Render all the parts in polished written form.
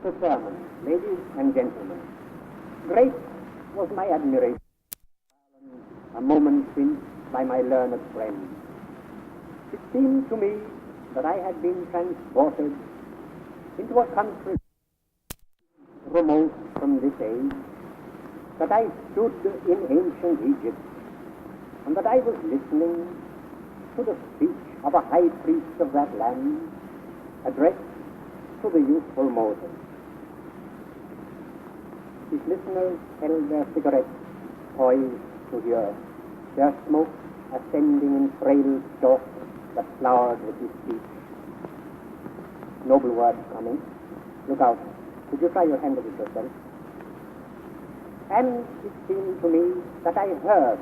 The sermon, ladies and gentlemen. Great was my admiration a moment since by my learned friend. It seemed to me that I had been transported into a country remote from this age, that I stood in ancient Egypt, and that I was listening to the speech of a high priest of that land, addressed to the youthful Moses. His listeners held their cigarettes poised to hear, their smoke ascending in frail stalks that flowered with his speech. Noble words coming. Look out. Could you try your hand at it yourself? And it seemed to me that I heard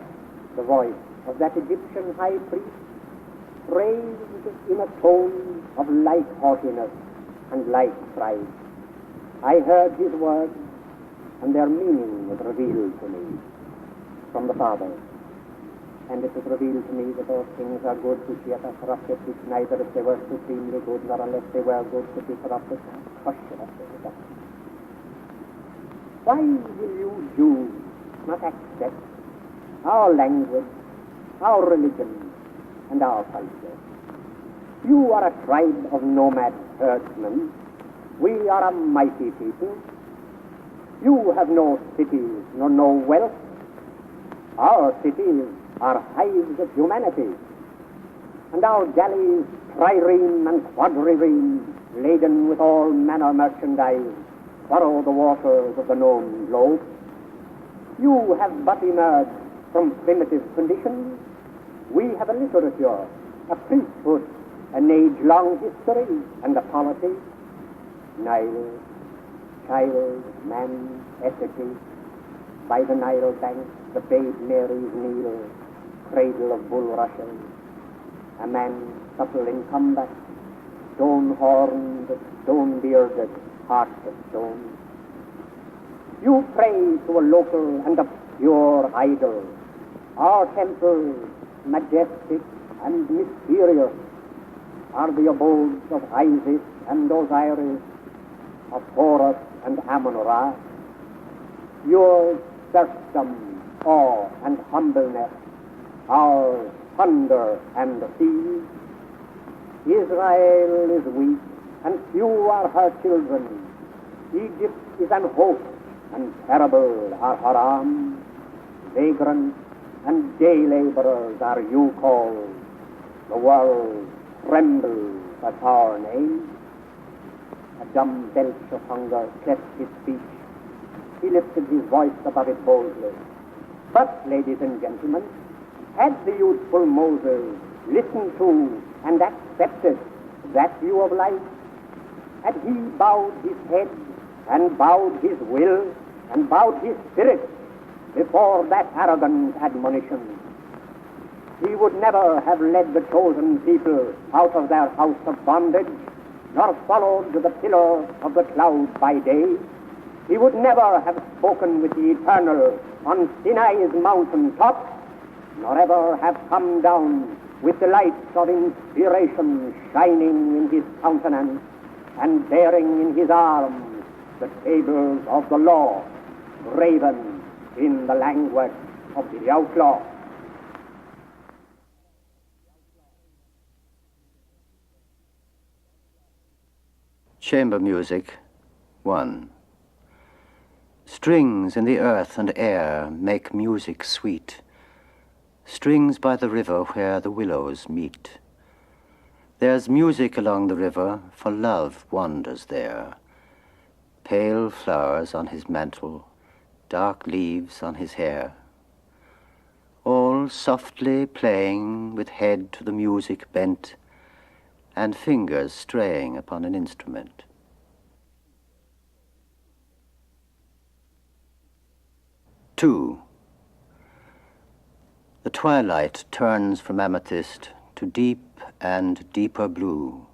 the voice of that Egyptian high priest raised in a tone of like haughtiness and like pride. I heard his words, and their meaning was revealed to me from the Father. And it was revealed to me that all things are good which yet are corrupted, which neither if they were supremely good, nor unless they were good could be corrupted. Why will you Jews not accept our language, our religion, and our culture? You are a tribe of nomad herdsmen. We are a mighty people. You have no cities, nor no wealth. Our cities are hives of humanity, and our galleys, trireme and quadrireme, laden with all manner merchandise, furrow the waters of the known globe. You have but emerged from primitive conditions. We have a literature, a priesthood, an age-long history, and a polity. Nile, child, man, Ecce, by the Nile bank, the babe Mary's kneel, cradle of bulrushes, a man subtle in combat, stone-horned, stone-bearded, heart of stone. You pray to a local and a pure idol. Our temples, majestic and mysterious, are the abodes of Isis and Osiris, of Horus and Amun-Ra. Yours serfdom, awe, and humbleness, ours thunder and sea. Israel is weak, and few are her children. Egypt is an host, and terrible are her arms. Vagrants and day laborers are you called. The world trembles at our name. A dumb belch of hunger cleft his speech. He lifted his voice above it boldly. But, ladies and gentlemen, had the youthful Moses listened to and accepted that view of life, had he bowed his head and bowed his will and bowed his spirit before that arrogant admonition, he would never have led the chosen people out of their house of bondage, nor followed the pillar of the cloud by day. He would never have spoken with the Eternal on Sinai's mountain top, nor ever have come down with the lights of inspiration shining in his countenance and bearing in his arms the tables of the law, graven in the language of the outlaw. Chamber Music 1. Strings in the earth and air make music sweet. Strings by the river where the willows meet. There's music along the river, for love wanders there. Pale flowers on his mantle, dark leaves on his hair. All softly playing with head to the music bent, and fingers straying upon an instrument. 2. The twilight turns from amethyst to deep and deeper blue.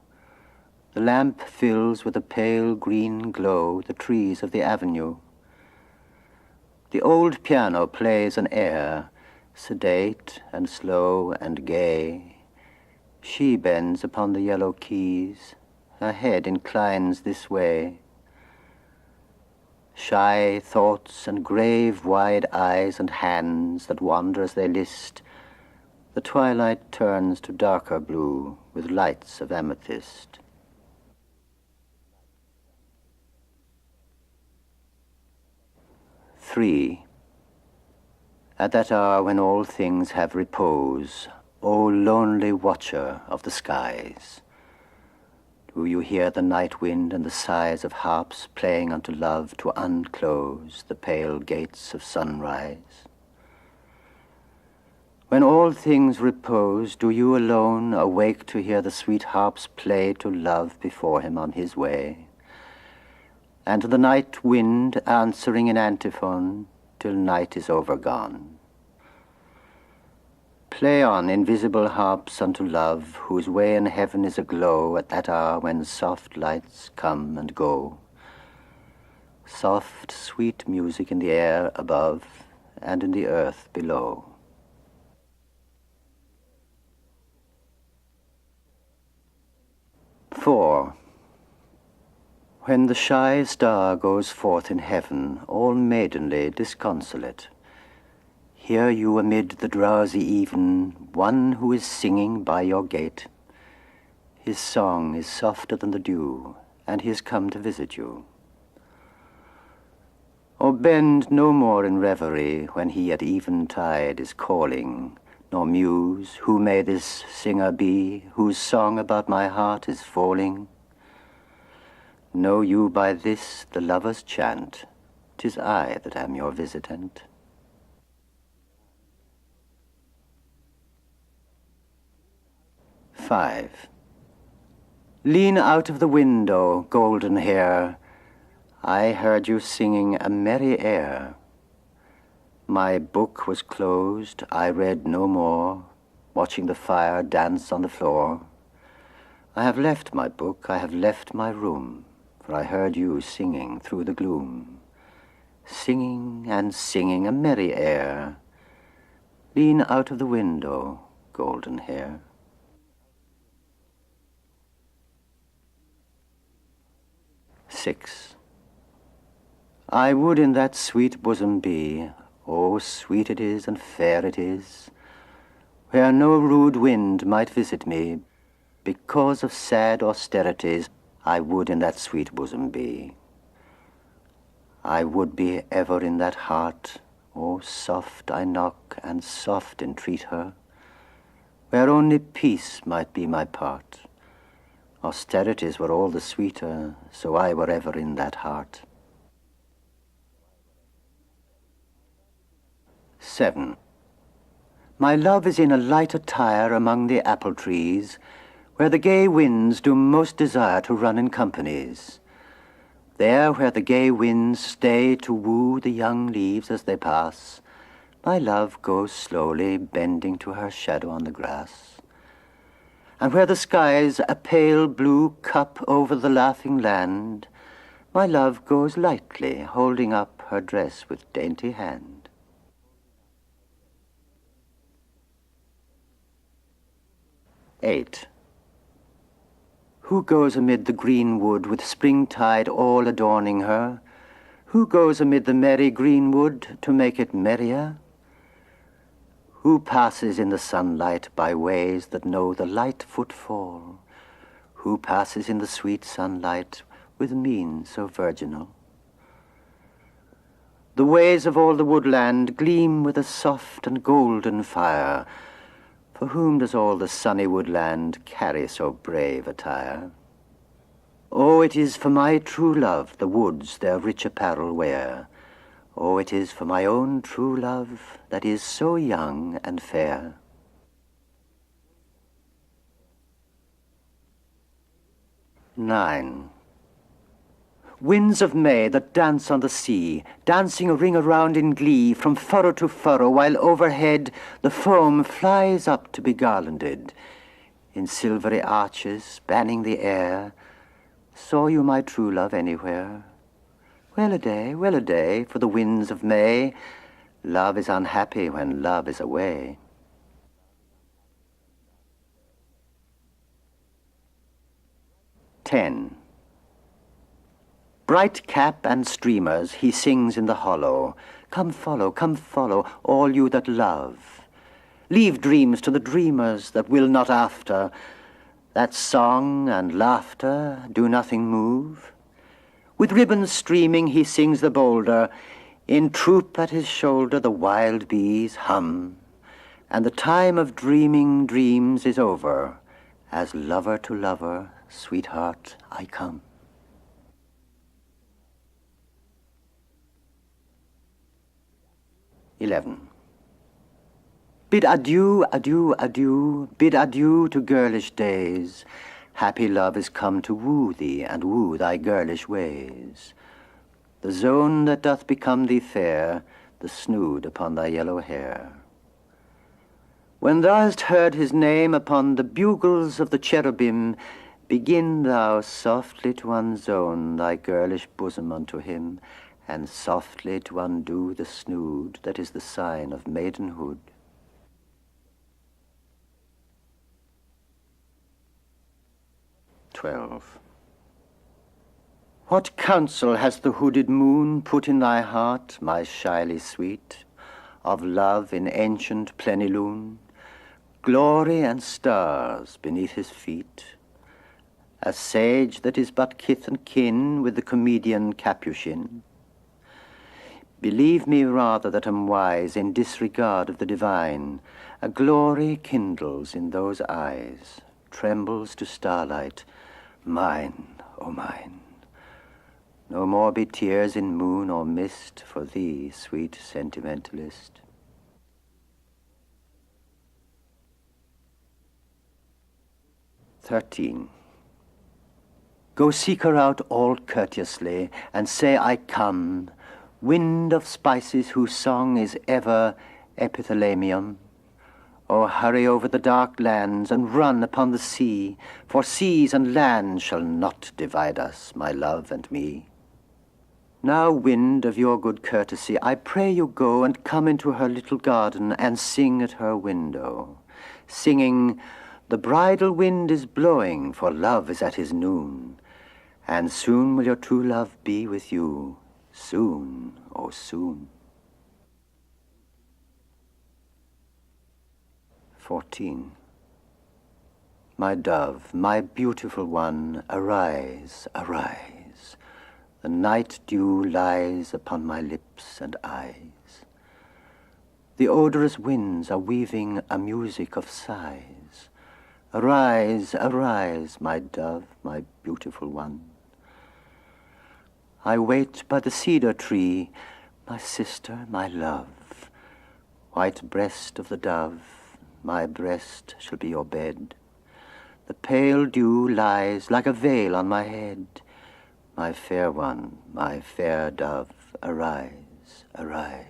The lamp fills with a pale green glow the trees of the avenue. The old piano plays an air, sedate and slow and gay. She bends upon the yellow keys, her head inclines this way. Shy thoughts and grave wide eyes and hands that wander as they list, the twilight turns to darker blue with lights of amethyst. Three. At that hour when all things have repose, O lonely watcher of the skies, do you hear the night wind and the sighs of harps playing unto love to unclose the pale gates of sunrise? When all things repose, do you alone awake to hear the sweet harps play to love before him on his way, and to the night wind answering in antiphon till night is overgone? Play on, invisible harps, unto love, whose way in heaven is aglow at that hour when soft lights come and go. Soft, sweet music in the air above and in the earth below. Four. When the shy star goes forth in heaven, all maidenly disconsolate, hear you amid the drowsy even one who is singing by your gate. His song is softer than the dew, and he has come to visit you. O bend no more in reverie when he at eventide is calling, nor muse, who may this singer be, whose song about my heart is falling? Know you by this the lover's chant, 'tis I that am your visitant. Five. Lean out of the window, golden hair, I heard you singing a merry air. My book was closed, I read no more, watching the fire dance on the floor. I have left my book, I have left my room, for I heard you singing through the gloom. Singing and singing a merry air. Lean out of the window, golden hair. Six. I would in that sweet bosom be, oh, sweet it is and fair it is, where no rude wind might visit me, because of sad austerities. I would in that sweet bosom be. I would be ever in that heart, oh, soft I knock and soft entreat her, where only peace might be my part. Austerities were all the sweeter, so I were ever in that heart. 7. My love is in a light attire among the apple trees, where the gay winds do most desire to run in companies. There where the gay winds stay to woo the young leaves as they pass, my love goes slowly bending to her shadow on the grass. And where the sky's a pale blue cup over the laughing land, my love goes lightly holding up her dress with dainty hand. 8. Who goes amid the green wood with springtide all adorning her? Who goes amid the merry greenwood to make it merrier? Who passes in the sunlight by ways that know the light footfall? Who passes in the sweet sunlight with mien so virginal? The ways of all the woodland gleam with a soft and golden fire. For whom does all the sunny woodland carry so brave attire? Oh, it is for my true love the woods their rich apparel wear. Oh, it is for my own true love that is so young and fair. 9. Winds of May that dance on the sea, dancing a ring around in glee from furrow to furrow, while overhead the foam flies up to be garlanded. In silvery arches spanning the air, saw you my true love anywhere? Well a day for the winds of May. Love is unhappy when love is away. 10. Bright cap and streamers he sings in the hollow. Come follow, all you that love. Leave dreams to the dreamers that will not after, that song and laughter do nothing move. With ribbons streaming he sings the bolder, in troop at his shoulder the wild bees hum, and the time of dreaming dreams is over, as lover to lover, sweetheart, I come. (11) Bid adieu, adieu, adieu, bid adieu to girlish days. Happy love is come to woo thee and woo thy girlish ways. The zone that doth become thee fair, the snood upon thy yellow hair. When thou hast heard his name upon the bugles of the cherubim, begin thou softly to unzone thy girlish bosom unto him, and softly to undo the snood that is the sign of maidenhood. (12) What counsel has the hooded moon put in thy heart, my shyly sweet, of love in ancient plenilune, glory and stars beneath his feet? A sage that is but kith and kin with the comedian Capuchin. Believe me rather that am wise in disregard of the divine. A glory kindles in those eyes, trembles to starlight, mine, oh mine. No more be tears in moon or mist for thee, sweet sentimentalist. (13) Go seek her out all courteously, and say I come, wind of spices whose song is ever epithalamium. Oh, hurry over the dark lands and run upon the sea, for seas and lands shall not divide us, my love and me. Now, wind of your good courtesy, I pray you go and come into her little garden and sing at her window, singing, the bridal wind is blowing, for love is at his noon, and soon will your true love be with you, soon, oh soon. 14. My dove, my beautiful one, arise, arise. The night dew lies upon my lips and eyes. The odorous winds are weaving a music of sighs. Arise, arise, my dove, my beautiful one. I wait by the cedar tree, my sister, my love. White breast of the dove, my breast shall be your bed. The pale dew lies like a veil on my head. My fair one, my fair dove, arise, arise.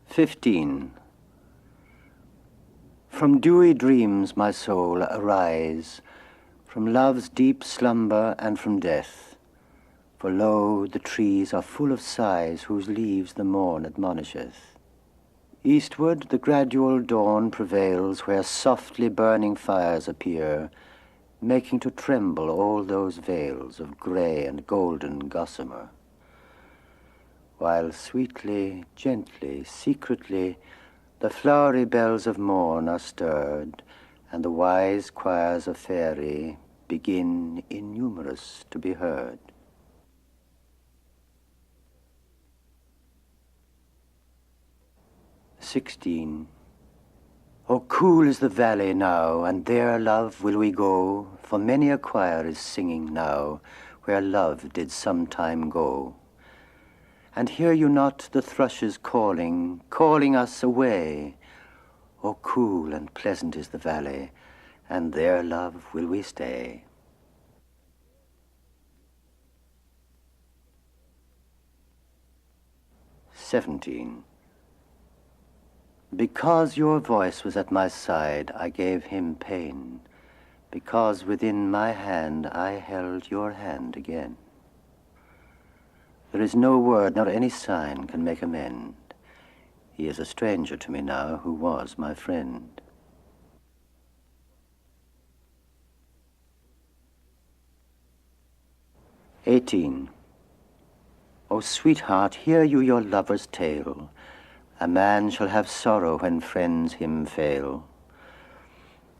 15. From dewy dreams, my soul, arise, from love's deep slumber and from death. For lo, the trees are full of sighs whose leaves the morn admonisheth. Eastward the gradual dawn prevails where softly burning fires appear, making to tremble all those veils of grey and golden gossamer. While sweetly, gently, secretly, the flowery bells of morn are stirred, and the wise choirs of faery begin innumerous to be heard. 16. Oh, cool is the valley now, and there, love, will we go, for many a choir is singing now, where love did sometime go. And hear you not the thrushes calling, calling us away? Oh, cool and pleasant is the valley, and there, love, will we stay. 17. Because your voice was at my side, I gave him pain. Because within my hand I held your hand again. There is no word nor any sign can make amend. He is a stranger to me now who was my friend. 18. O sweetheart, hear you your lover's tale. A man shall have sorrow when friends him fail.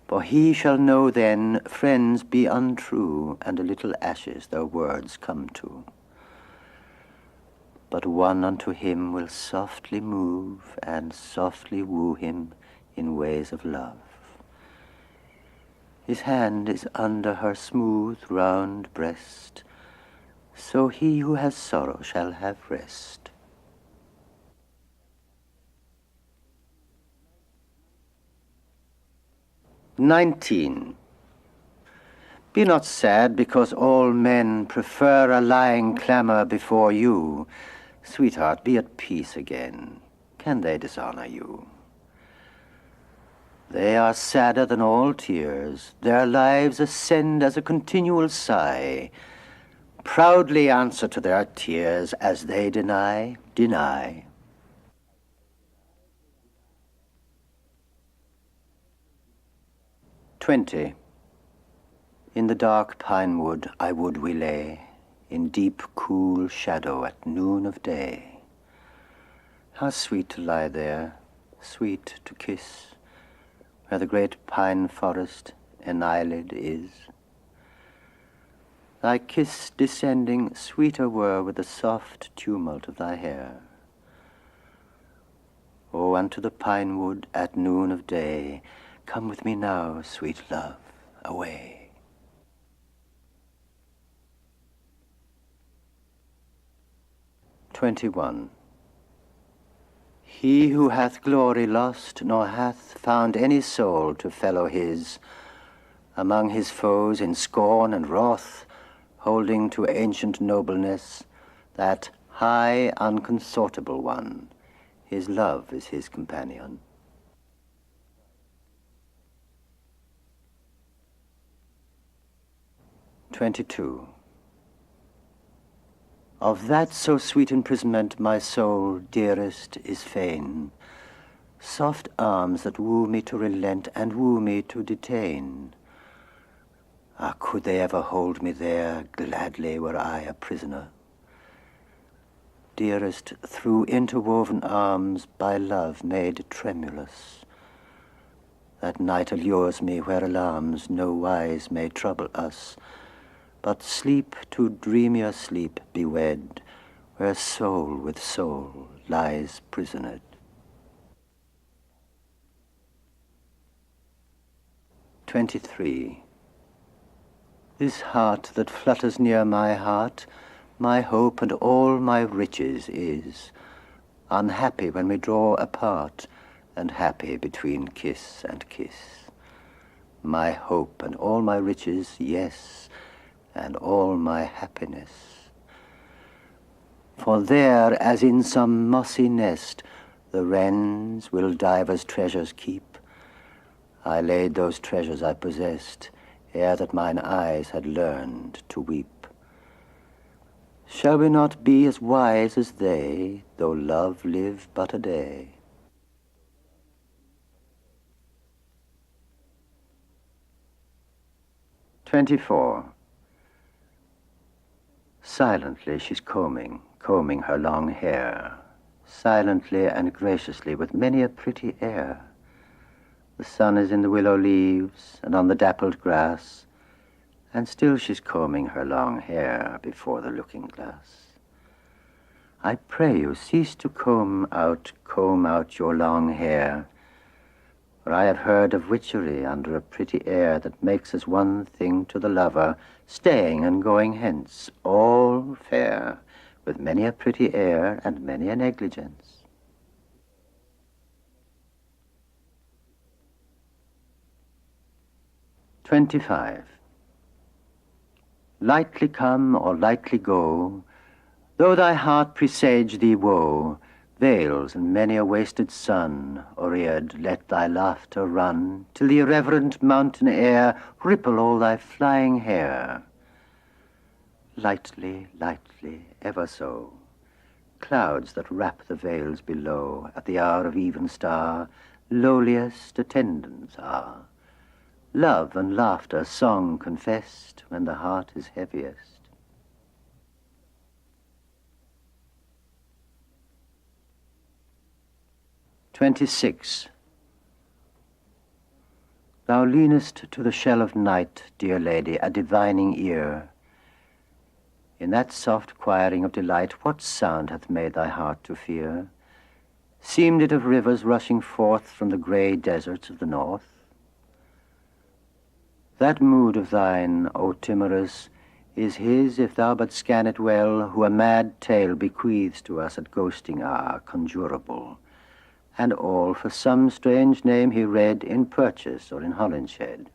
For he shall know then friends be untrue, and a little ashes their words come to. But one unto him will softly move, and softly woo him in ways of love. His hand is under her smooth, round breast, so he who has sorrow shall have rest. "19. Be not sad because all men prefer a lying clamor before you. Sweetheart, be at peace again. Can they dishonor you? They are sadder than all tears. Their lives ascend as a continual sigh. Proudly answer to their tears as they deny, deny. 20. In the dark pine wood I would we lay, in deep cool shadow at noon of day. How sweet to lie there, sweet to kiss, where the great pine forest annihiled is. Thy kiss descending sweeter were with the soft tumult of thy hair. O unto the pine wood at noon of day, come with me now, sweet love, away. 21. He who hath glory lost, nor hath found any soul to fellow his, among his foes in scorn and wrath, holding to ancient nobleness, that high, unconsortable one, his love is his companion. 22. Of that so sweet imprisonment my soul, dearest, is fain, soft arms that woo me to relent and woo me to detain. Ah, could they ever hold me there, gladly were I a prisoner. Dearest, through interwoven arms by love made tremulous, that night allures me where alarms no wise may trouble us, but sleep to dreamier sleep be wed, where soul with soul lies prisoned. 23. This heart that flutters near my heart, my hope and all my riches is, unhappy when we draw apart, and happy between kiss and kiss. My hope and all my riches, yes, and all my happiness. For there, as in some mossy nest, the wrens will divers treasures keep. I laid those treasures I possessed, ere that mine eyes had learned to weep. Shall we not be as wise as they, though love live but a day? 24. Silently she's combing her long hair, silently and graciously with many a pretty air. The sun is in the willow leaves and on the dappled grass, and still she's combing her long hair before the looking-glass. I pray you, cease to comb out your long hair, for I have heard of witchery under a pretty air that makes as one thing to the lover, staying and going hence, all fair, with many a pretty air and many a negligence. 25. Lightly come or lightly go, though thy heart presage thee woe, veils and many a wasted sun, aureared, let thy laughter run, till the irreverent mountain air ripple all thy flying hair. Lightly, lightly, ever so, clouds that wrap the veils below, at the hour of evenstar, lowliest attendants are. Love and laughter, song confessed, when the heart is heaviest. 26. Thou leanest to the shell of night, dear lady, a divining ear. In that soft choiring of delight, what sound hath made thy heart to fear? Seemed it of rivers rushing forth from the grey deserts of the north? That mood of thine, O timorous, is his, if thou but scan it well, who a mad tale bequeaths to us at ghosting hour, conjurable, and all for some strange name he read in Purchase or in Holinshed.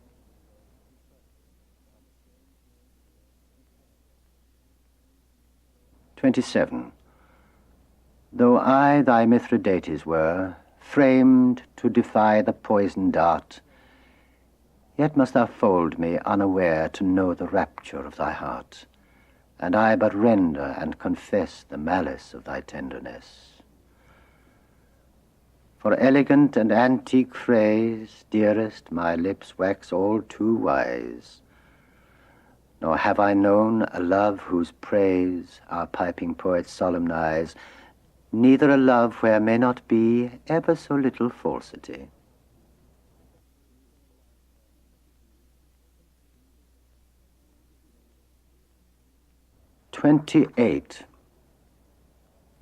"27. Though I thy Mithridates were, framed to defy the poison dart, yet must thou fold me unaware to know the rapture of thy heart, and I but render and confess the malice of thy tenderness. For elegant and antique phrase, dearest, my lips wax all too wise, nor have I known a love whose praise our piping poets solemnize, neither a love where may not be ever so little falsity. 28.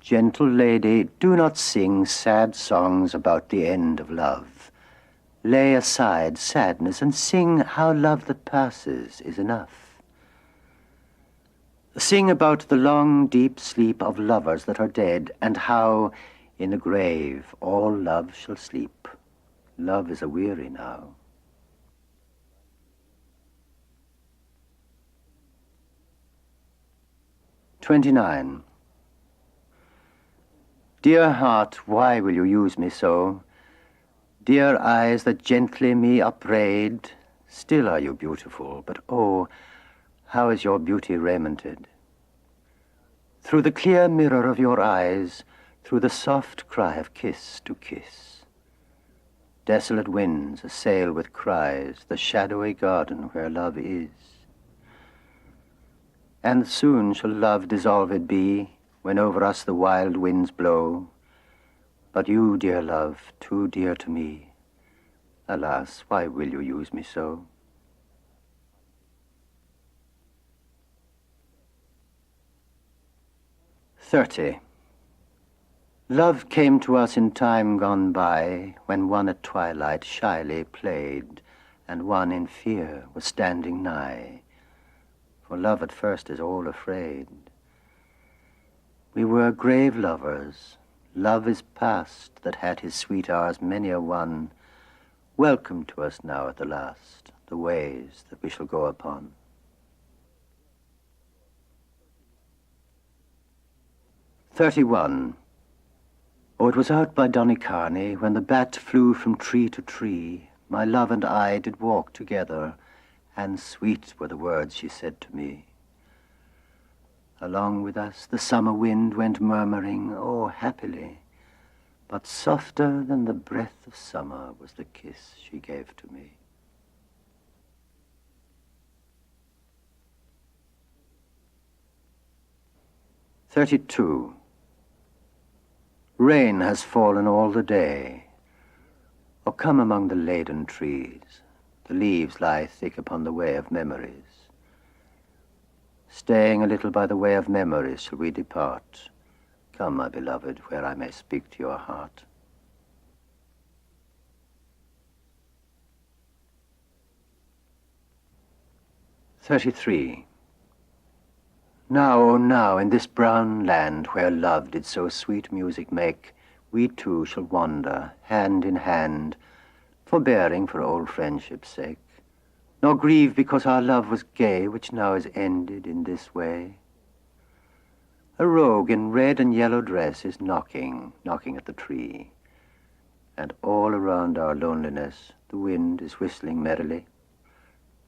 Gentle lady, do not sing sad songs about the end of love. Lay aside sadness and sing how love that passes is enough. Sing about the long, deep sleep of lovers that are dead, and how in the grave all love shall sleep. Love is a-weary now. 29. Dear heart, why will you use me so? Dear eyes that gently me upbraid, still are you beautiful, but oh, how is your beauty raimented? Through the clear mirror of your eyes, through the soft cry of kiss to kiss, desolate winds assail with cries the shadowy garden where love is. And soon shall love dissolved be, when over us the wild winds blow. But you, dear love, too dear to me, alas, why will you use me so? 30. Love came to us in time gone by, when one at twilight shyly played, and one in fear was standing nigh. For love at first is all afraid. We were grave lovers. Love is past, that had his sweet hours many a one. Welcome to us now at the last, the ways that we shall go upon. 31. Oh, it was out by Donnycarney, when the bat flew from tree to tree, my love and I did walk together, and sweet were the words she said to me. Along with us the summer wind went murmuring, oh, happily, but softer than the breath of summer was the kiss she gave to me. 32. Rain has fallen all the day. Oh, come among the laden trees. The leaves lie thick upon the way of memories. Staying a little by the way of memories shall we depart. Come, my beloved, where I may speak to your heart. 33. Now, oh now, in this brown land where love did so sweet music make, we two shall wander, hand in hand, forbearing for old friendship's sake, nor grieve because our love was gay, which now is ended in this way. A rogue in red and yellow dress is knocking at the tree, and all around our loneliness the wind is whistling merrily.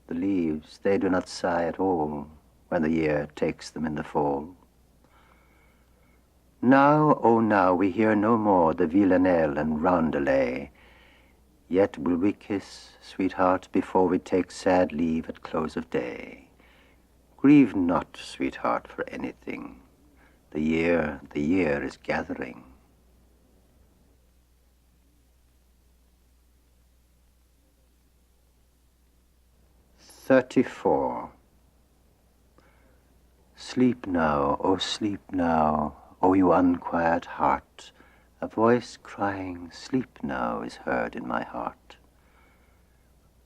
The leaves, they do not sigh at all when the year takes them in the fall. Now, oh now, we hear no more the villanelle and roundelay, yet will we kiss, sweetheart, before we take sad leave at close of day. Grieve not, sweetheart, for anything. The year is gathering. 34. Sleep now, O you unquiet heart. A voice crying, sleep now, is heard in my heart.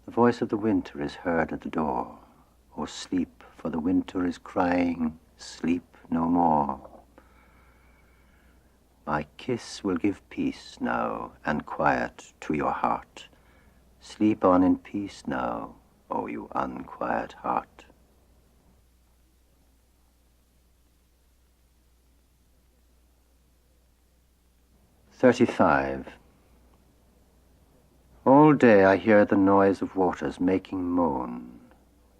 The voice of the winter is heard at the door. O sleep, for the winter is crying, sleep no more. My kiss will give peace now and quiet to your heart. Sleep on in peace now, O you unquiet heart. "35. All day I hear the noise of waters making moan.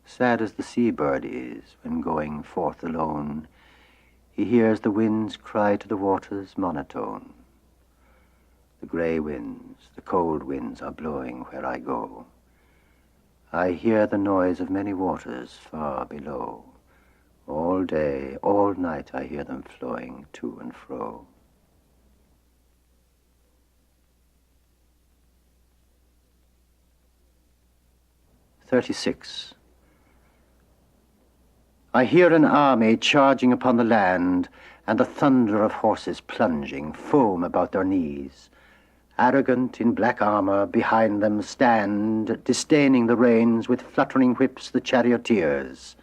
Sad as the seabird is when going forth alone, he hears the winds cry to the waters monotone. The grey winds, the cold winds are blowing where I go. I hear the noise of many waters far below. All day, all night I hear them flowing to and fro. 36. I hear an army charging upon the land, and the thunder of horses plunging, foam about their knees. Arrogant in black armor behind them stand, disdaining the reins, with fluttering whips the charioteers.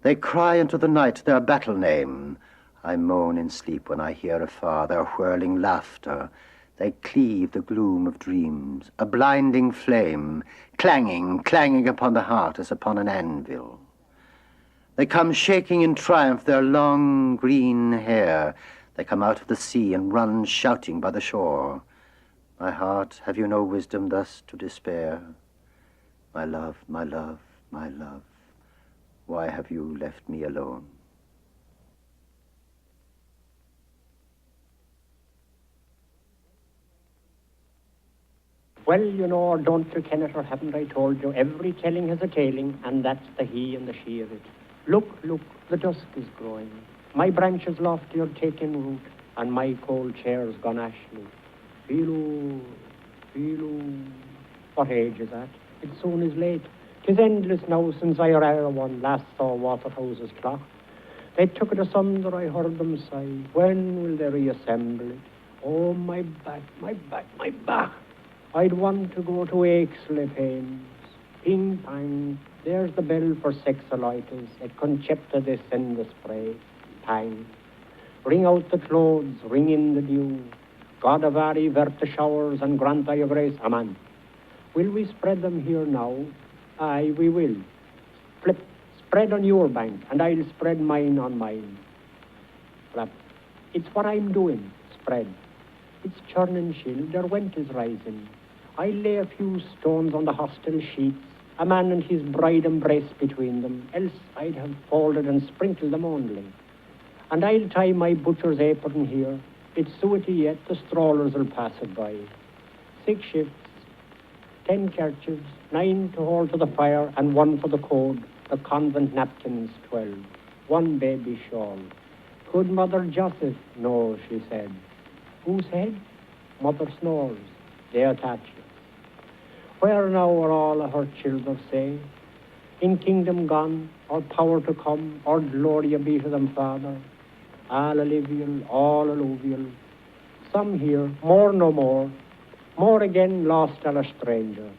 They cry into the night their battle name. I moan in sleep when I hear afar their whirling laughter. They cleave the gloom of dreams, a blinding flame, clanging, clanging upon the heart as upon an anvil. They come shaking in triumph their long green hair. They come out of the sea and run shouting by the shore. My heart, have you no wisdom thus to despair? My love, my love, my love, why have you left me alone? Well, you know, don't you ken it, or haven't I told you, every telling has a tailing, and that's the he and the she of it. Look, look, the dusk is growing. My branches lofty are taking root, and my cold chair's gone ashly. Feel-oo, feel-oo. What age is that? It soon is late. 'Tis endless now since I or one last saw Waterhouse's clock. They took it asunder, I heard them sigh. When will they reassemble it? Oh, my back, my back, my back. I'd want to go to Ecce, Pomes. Ping, pang, there's the bell for sexolitis. Et concepta descend the spray. Pang. Ring out the clothes, ring in the dew. God of Ari, vert the showers, and grant thy grace. Amen. Will we spread them here now? Aye, we will. Flip, spread on your bank, and I'll spread mine on mine. Flap. It's what I'm doing, spread. It's churn and chill, their went is rising. I lay a few stones on the hostel sheets, a man and his bride embraced between them, else I'd have folded and sprinkled them only. And I'll tie my butcher's apron here. It's suety yet, the strawlers'll pass it by. 6 shifts, 10 kerchiefs, 9 to hold to the fire, and 1 for the code, the convent napkins 12, 1 baby shawl. Could Mother Joseph? No, she said. Who said? Mother snores. They attach it. Where now are all her children, say? In kingdom gone, or power to come, or gloria be to them, Father? All alluvial, all alluvial. Some here, more no more. More again lost all a stranger.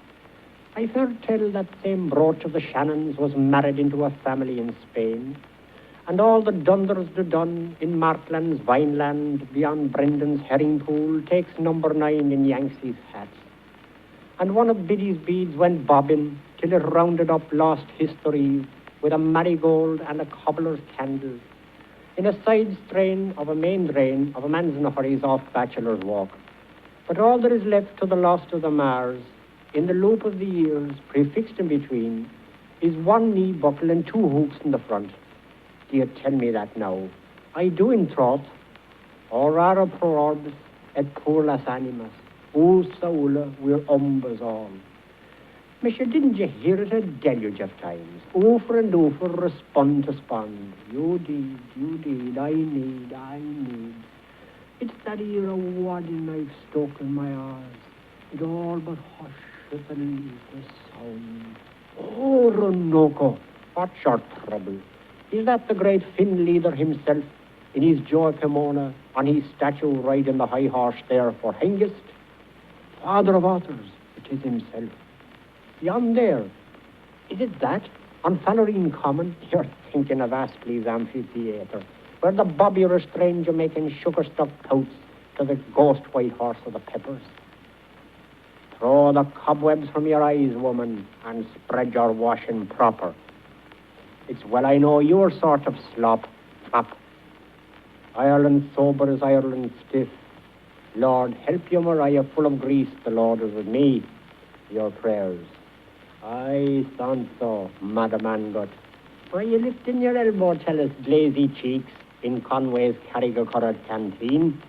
I've heard tell that same brooch of the Shannons was married into a family in Spain. And all the dunders do done in Martland's Vineland beyond Brendan's herring pool takes number 9 in Yanksy's hats. And one of Biddy's beads went bobbing till it rounded up lost history with a marigold and a cobbler's candle in a side strain of a main drain of a man's in a hurry's off bachelor's walk. But all that is left to the lost of the Mars, in the loop of the years prefixed in between, is 1 knee buckle and 2 hooks in the front. Do you tell me that now? I do in troth. Or rara pro orbis et pur las animas. O saula, we're umbers all. Monsieur, didn't you hear it a deluge of times? Over and over, respond to spond. You did, I need. It's that ear of wadding I've stuck in my eyes. It all but hushes and leaves the sound. Oh, Orinoco, what's your trouble? Is that the great Finn leader himself, in his joy Pomona, on his statue riding the high horse there for Hengist? Father of authors, it is himself. Yon there, is it that? On Fallerine Common, you're thinking of Astley's amphitheatre, where the bobby or a stranger making sugar-stuffed pouts to the ghost white horse of the Peppers. Throw the cobwebs from your eyes, woman, and spread your washing proper. It's well I know your sort of slop. Ireland sober as Ireland stiff. Lord, help you, Maria, full of grease, the Lord is with me. Your prayers. Aye, so, Madam Angot. Were you lifting your elbow till us glazy cheeks in Conway's Carrigacorrad canteen?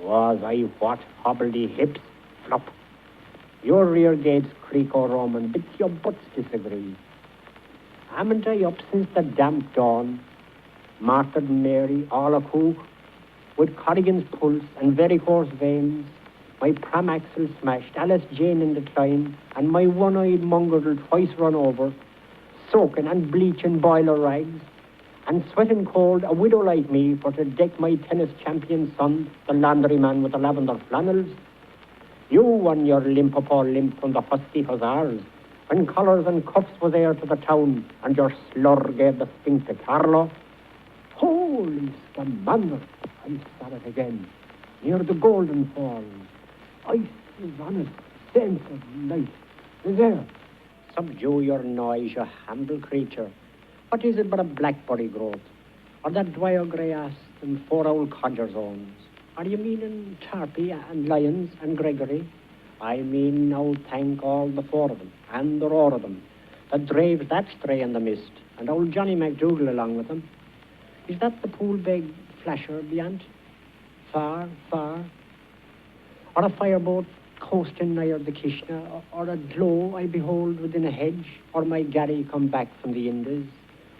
Was I what hobbledy hips? Flop. Your rear gates creak o' Roman, but your butts disagree. Haven't I up since the damp dawn? Martyred Mary, all a cook, with Corrigan's pulse and varicose veins, my pram axle smashed, Alice Jane in decline, and my one-eyed mongrel twice run over, soaking and bleaching boiler rags, and sweating cold, a widow like me, for to deck my tennis champion son, the laundryman with the lavender flannels. You won your limp up all limp from the husky hussars, when collars and cuffs was heir to the town, and your slur gave the stink to Carlo. Holy scamander, I saw it again, near the Golden Falls. Ice is honest, sense of light is there. Subdue your noise, you humble creature. What is it but a blackberry growth? Or that dwyer grey ass and 4 old codgers' owns? Are you meaning Tarpey and Lyons and Gregory? I mean now thank all the 4 of them, and the roar of them, that drave that stray in the mist, and old Johnny MacDougall along with them. Is that the pool-beg flasher beyond? Far, far? Or a fireboat coasting nigher the Kishna, or a glow I behold within a hedge, or my Gary come back from the Indies?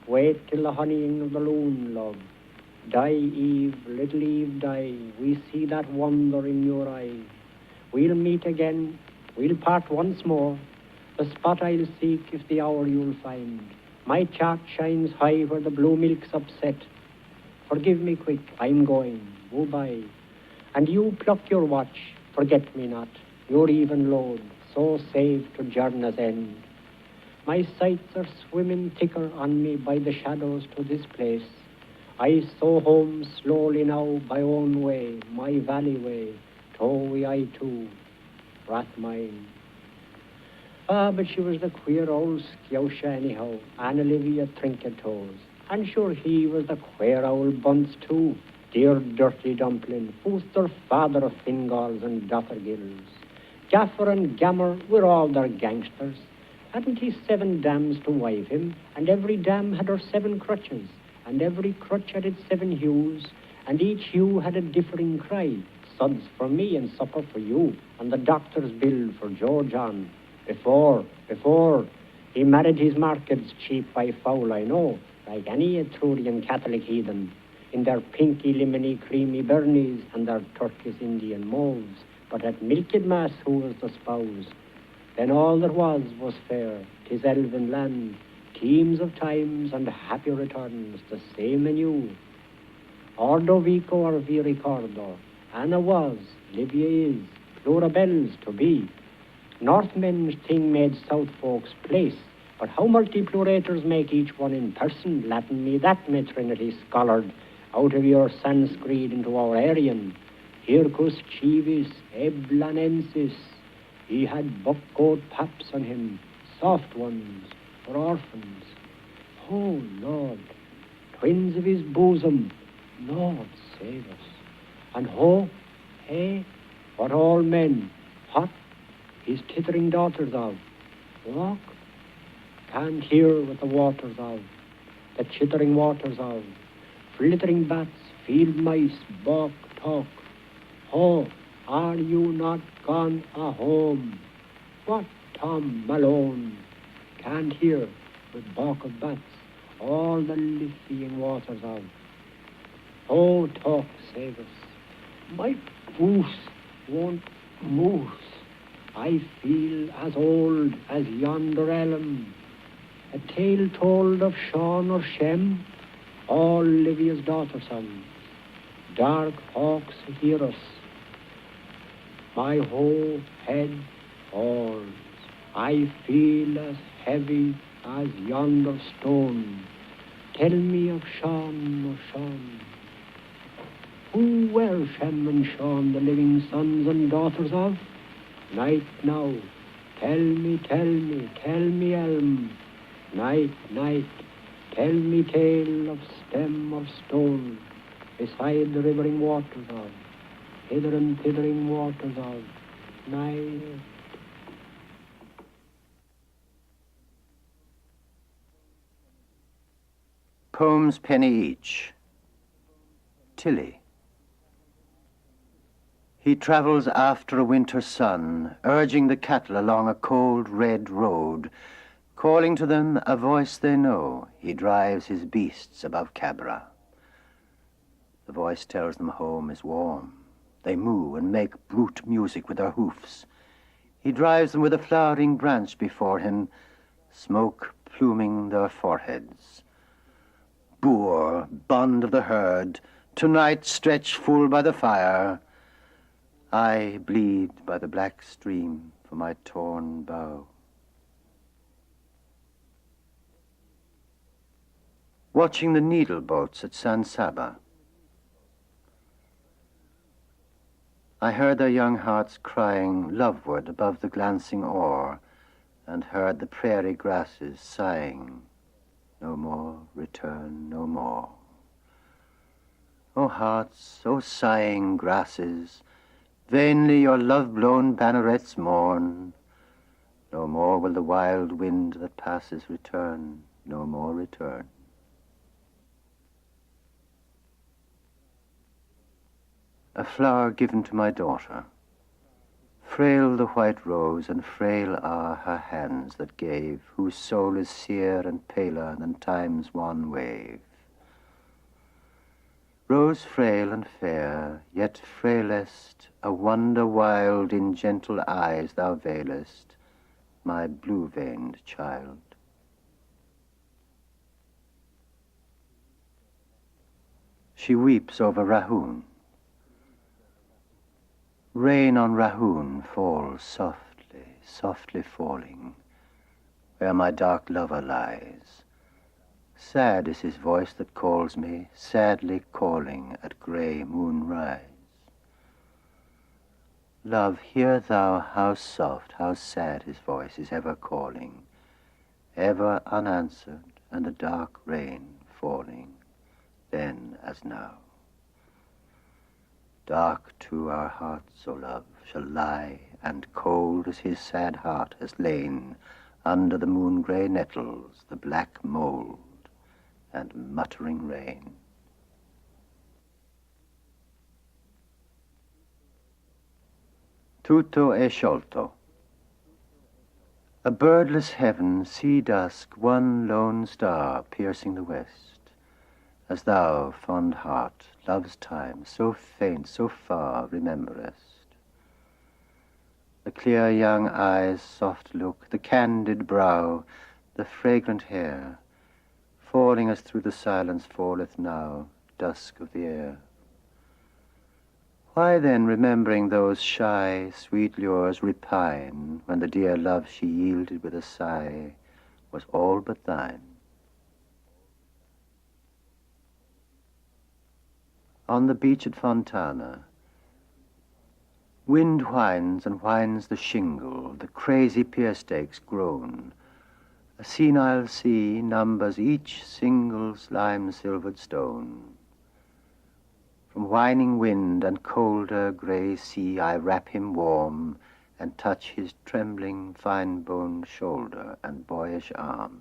Wait till the honeying of the loon, love. Die, Eve, little Eve, die. We see that wonder in your eye. We'll meet again, we'll part once more. The spot I'll seek if the hour you'll find. My chart shines high where the blue milk's upset. Forgive me quick, I'm going, go-bye. And you pluck your watch, forget me not, your even load, so saved to journey's end. My sights are swimming thicker on me by the shadows to this place. I so home slowly now by own way, my valley way, towy I too, Rathmine. Ah, but she was the queer old scousha anyhow, Anne Olivia Trinket-Toes. And sure he was the queer old bunce too, dear dirty dumpling, who's their father of Fingalls and Dothergills. Gaffer and Gammer were all their gangsters. Hadn't he 7 dams to wive him, and every dam had her 7 crutches, and every crutch had its 7 hues, and each hue had a differing cry. Suds for me and supper for you, and the doctor's bill for Joe John. Before, he married his markets cheap by foul, I know, like any Etrurian Catholic heathen, in their pinky, lemony, creamy burnies and their turquoise Indian mauves, but at milked mass who was the spouse? Then all that was fair, 'tis elven land, teams of times and happy returns, the same anew. Ordo vico or vi ricordo, Anna was, Livia is, plurabels to be. Northmen's thing made South folks place, but how multiplurators make each one in person, Latin me that may Trinity scholared, out of your Sanskrit into our Aryan. Hircus civis, eblanensis. He had buck-goat paps on him, soft ones, for orphans. Oh, Lord, twins of his bosom, Lord save us. And ho, hey, what all men, hot, his tittering daughters of. Walk, can't hear what the waters of, the chittering waters of. Flittering bats, field mice, balk, talk. Ho, are you not gone a-home? What Tom Malone can't hear with balk of bats, all the Lithian waters of. Oh, talk, save us. My goose won't moose. I feel as old as yonder elm. a tale told of Sean or Shem, all Livia's daughter sons. Dark hawks hear us. My whole head falls. I feel as heavy as yonder stone. Tell me of Sean or Sean. Who were Shem and Sean, the living sons and daughters of? Night now, tell me, Elm. Night, night, tell me tale of stem of stone, beside the rivering waters of, hither and thithering waters of, night. Pomes, Penyeach. Tilly. He travels after a winter sun, urging the cattle along a cold red road, calling to them a voice they know. He drives his beasts above Cabra. The voice tells them home is warm. They moo and make brute music with their hoofs. He drives them with a flowering branch before him, smoke pluming their foreheads. Puer, bond of the herd, tonight stretch full by the fire. I bleed by the black stream for my torn bow. Watching the needle boats at San Saba, I heard their young hearts crying loveward above the glancing oar, and heard the prairie grasses sighing, no more, return no more. O hearts, O sighing grasses, vainly your love-blown bannerets mourn. No more will the wild wind that passes return, no more return. A flower given to my daughter. Frail the white rose, and frail are her hands that gave, whose soul is sere and paler than time's wan wave. Rose frail and fair, yet frailest, a wonder wild in gentle eyes thou veilest, my blue-veined child. She weeps over Rahoon. Rain on Rahoon falls softly, softly falling, where my dark lover lies. Sad is his voice that calls me, sadly calling at grey moonrise. Love, hear thou how soft, how sad his voice is ever calling, ever unanswered, and the dark rain falling, then as now. Dark too our hearts, O love, shall lie, and cold as his sad heart has lain, under the moon-grey nettles, the black mould, and muttering rain. Tutto è sciolto. A birdless heaven, sea dusk, one lone star piercing the west. As thou, fond heart, love's time, so faint, so far, rememberest. The clear young eyes' soft look, the candid brow, the fragrant hair, falling as through the silence falleth now, dusk of the air. Why then, remembering those shy, sweet lures, repine, when the dear love she yielded with a sigh was all but thine? On the beach at Fontana, wind whines and whines the shingle, the crazy pier stakes groan. A senile sea numbers each single slime-silvered stone. From whining wind and colder grey sea I wrap him warm, and touch his trembling fine-boned shoulder and boyish arm.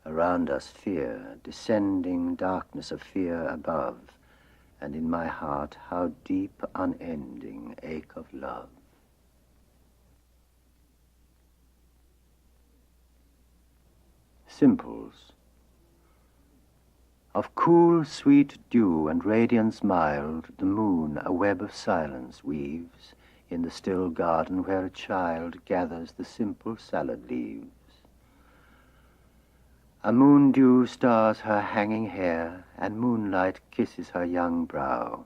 Around us fear, descending darkness of fear above, and in my heart how deep, unending ache of love. Simples. Of cool, sweet dew and radiance mild, the moon a web of silence weaves in the still garden where a child gathers the simple salad leaves. A moon-dew stars her hanging hair, and moonlight kisses her young brow,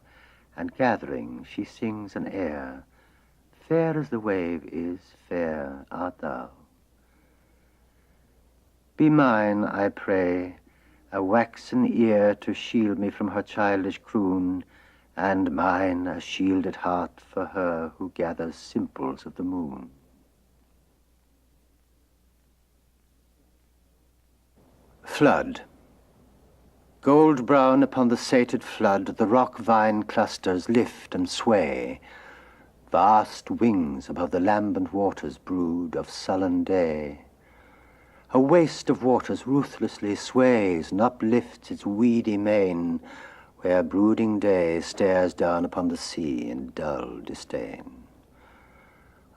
and gathering she sings an air, fair as the wave is, fair art thou. Be mine, I pray, a waxen ear to shield me from her childish croon, and mine a shielded heart for her who gathers simples of the moon. Flood. Gold brown upon the sated flood, the rock vine clusters lift and sway. Vast wings above the lambent waters brood of sullen day. A waste of waters ruthlessly sways and uplifts its weedy mane, where brooding day stares down upon the sea in dull disdain.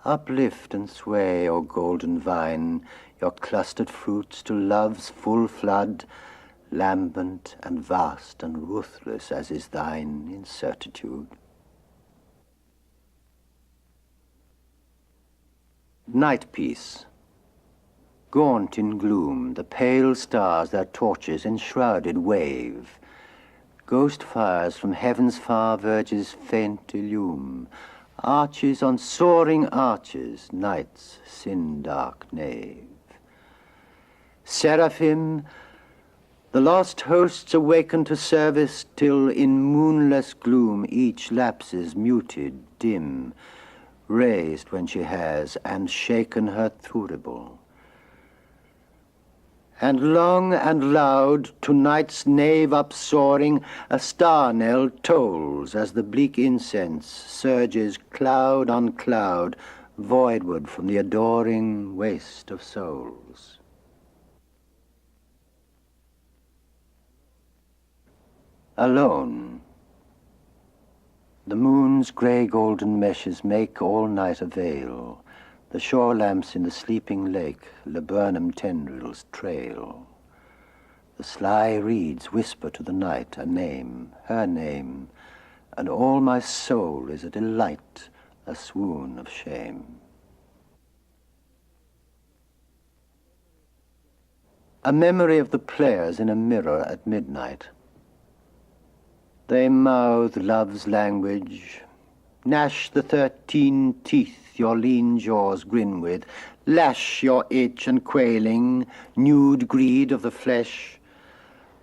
Uplift and sway, O golden vine, your clustered fruits to love's full flood, lambent and vast and ruthless as is thine incertitude. Night piece. Gaunt in gloom, the pale stars their torches enshrouded wave. Ghost fires from heaven's far verges faint illume. Arches on soaring arches, night's sin-dark nave. Seraphim, the lost hosts awaken to service, till in moonless gloom each lapses muted, dim, raised when she has, and shaken her thurible. And long and loud, to night's nave upsoaring, a star-knell tolls as the bleak incense surges cloud on cloud, voidward from the adoring waste of souls. Alone. The moon's grey-golden meshes make all night a veil. The shore lamps in the sleeping lake laburnum tendrils trail. The sly reeds whisper to the night a name, her name, and all my soul is a delight, a swoon of shame. A memory of the players in a mirror at midnight. They mouth love's language, gnash the 13 teeth your lean jaws grin with, lash your itch and quailing, nude greed of the flesh.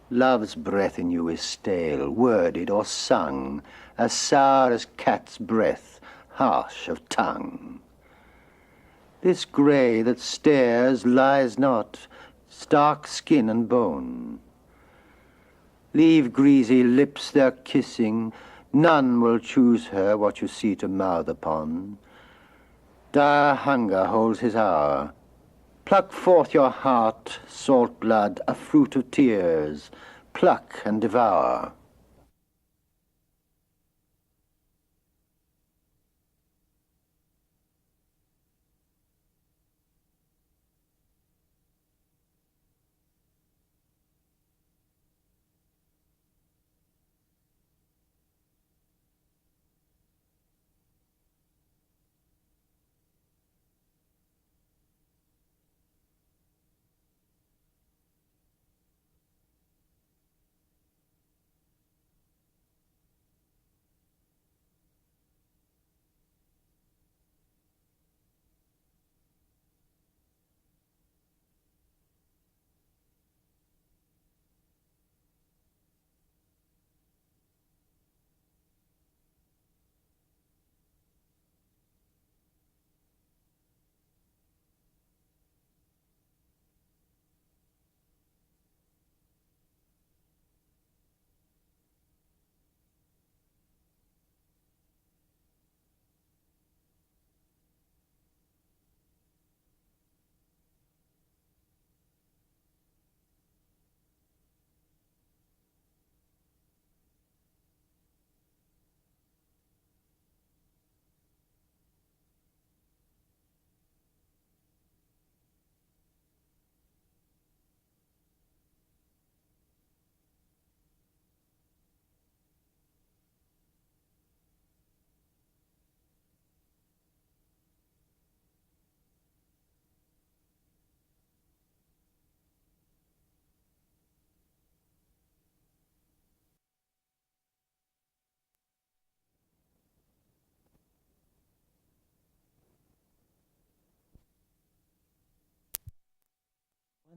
Love's breath in you is stale, worded or sung, as sour as cat's breath, harsh of tongue. This grey that stares lies not, stark skin and bone. Leave greasy lips their kissing, none will choose her what you see to mouth upon. Dire hunger holds his hour. Pluck forth your heart, salt blood, a fruit of tears. Pluck and devour.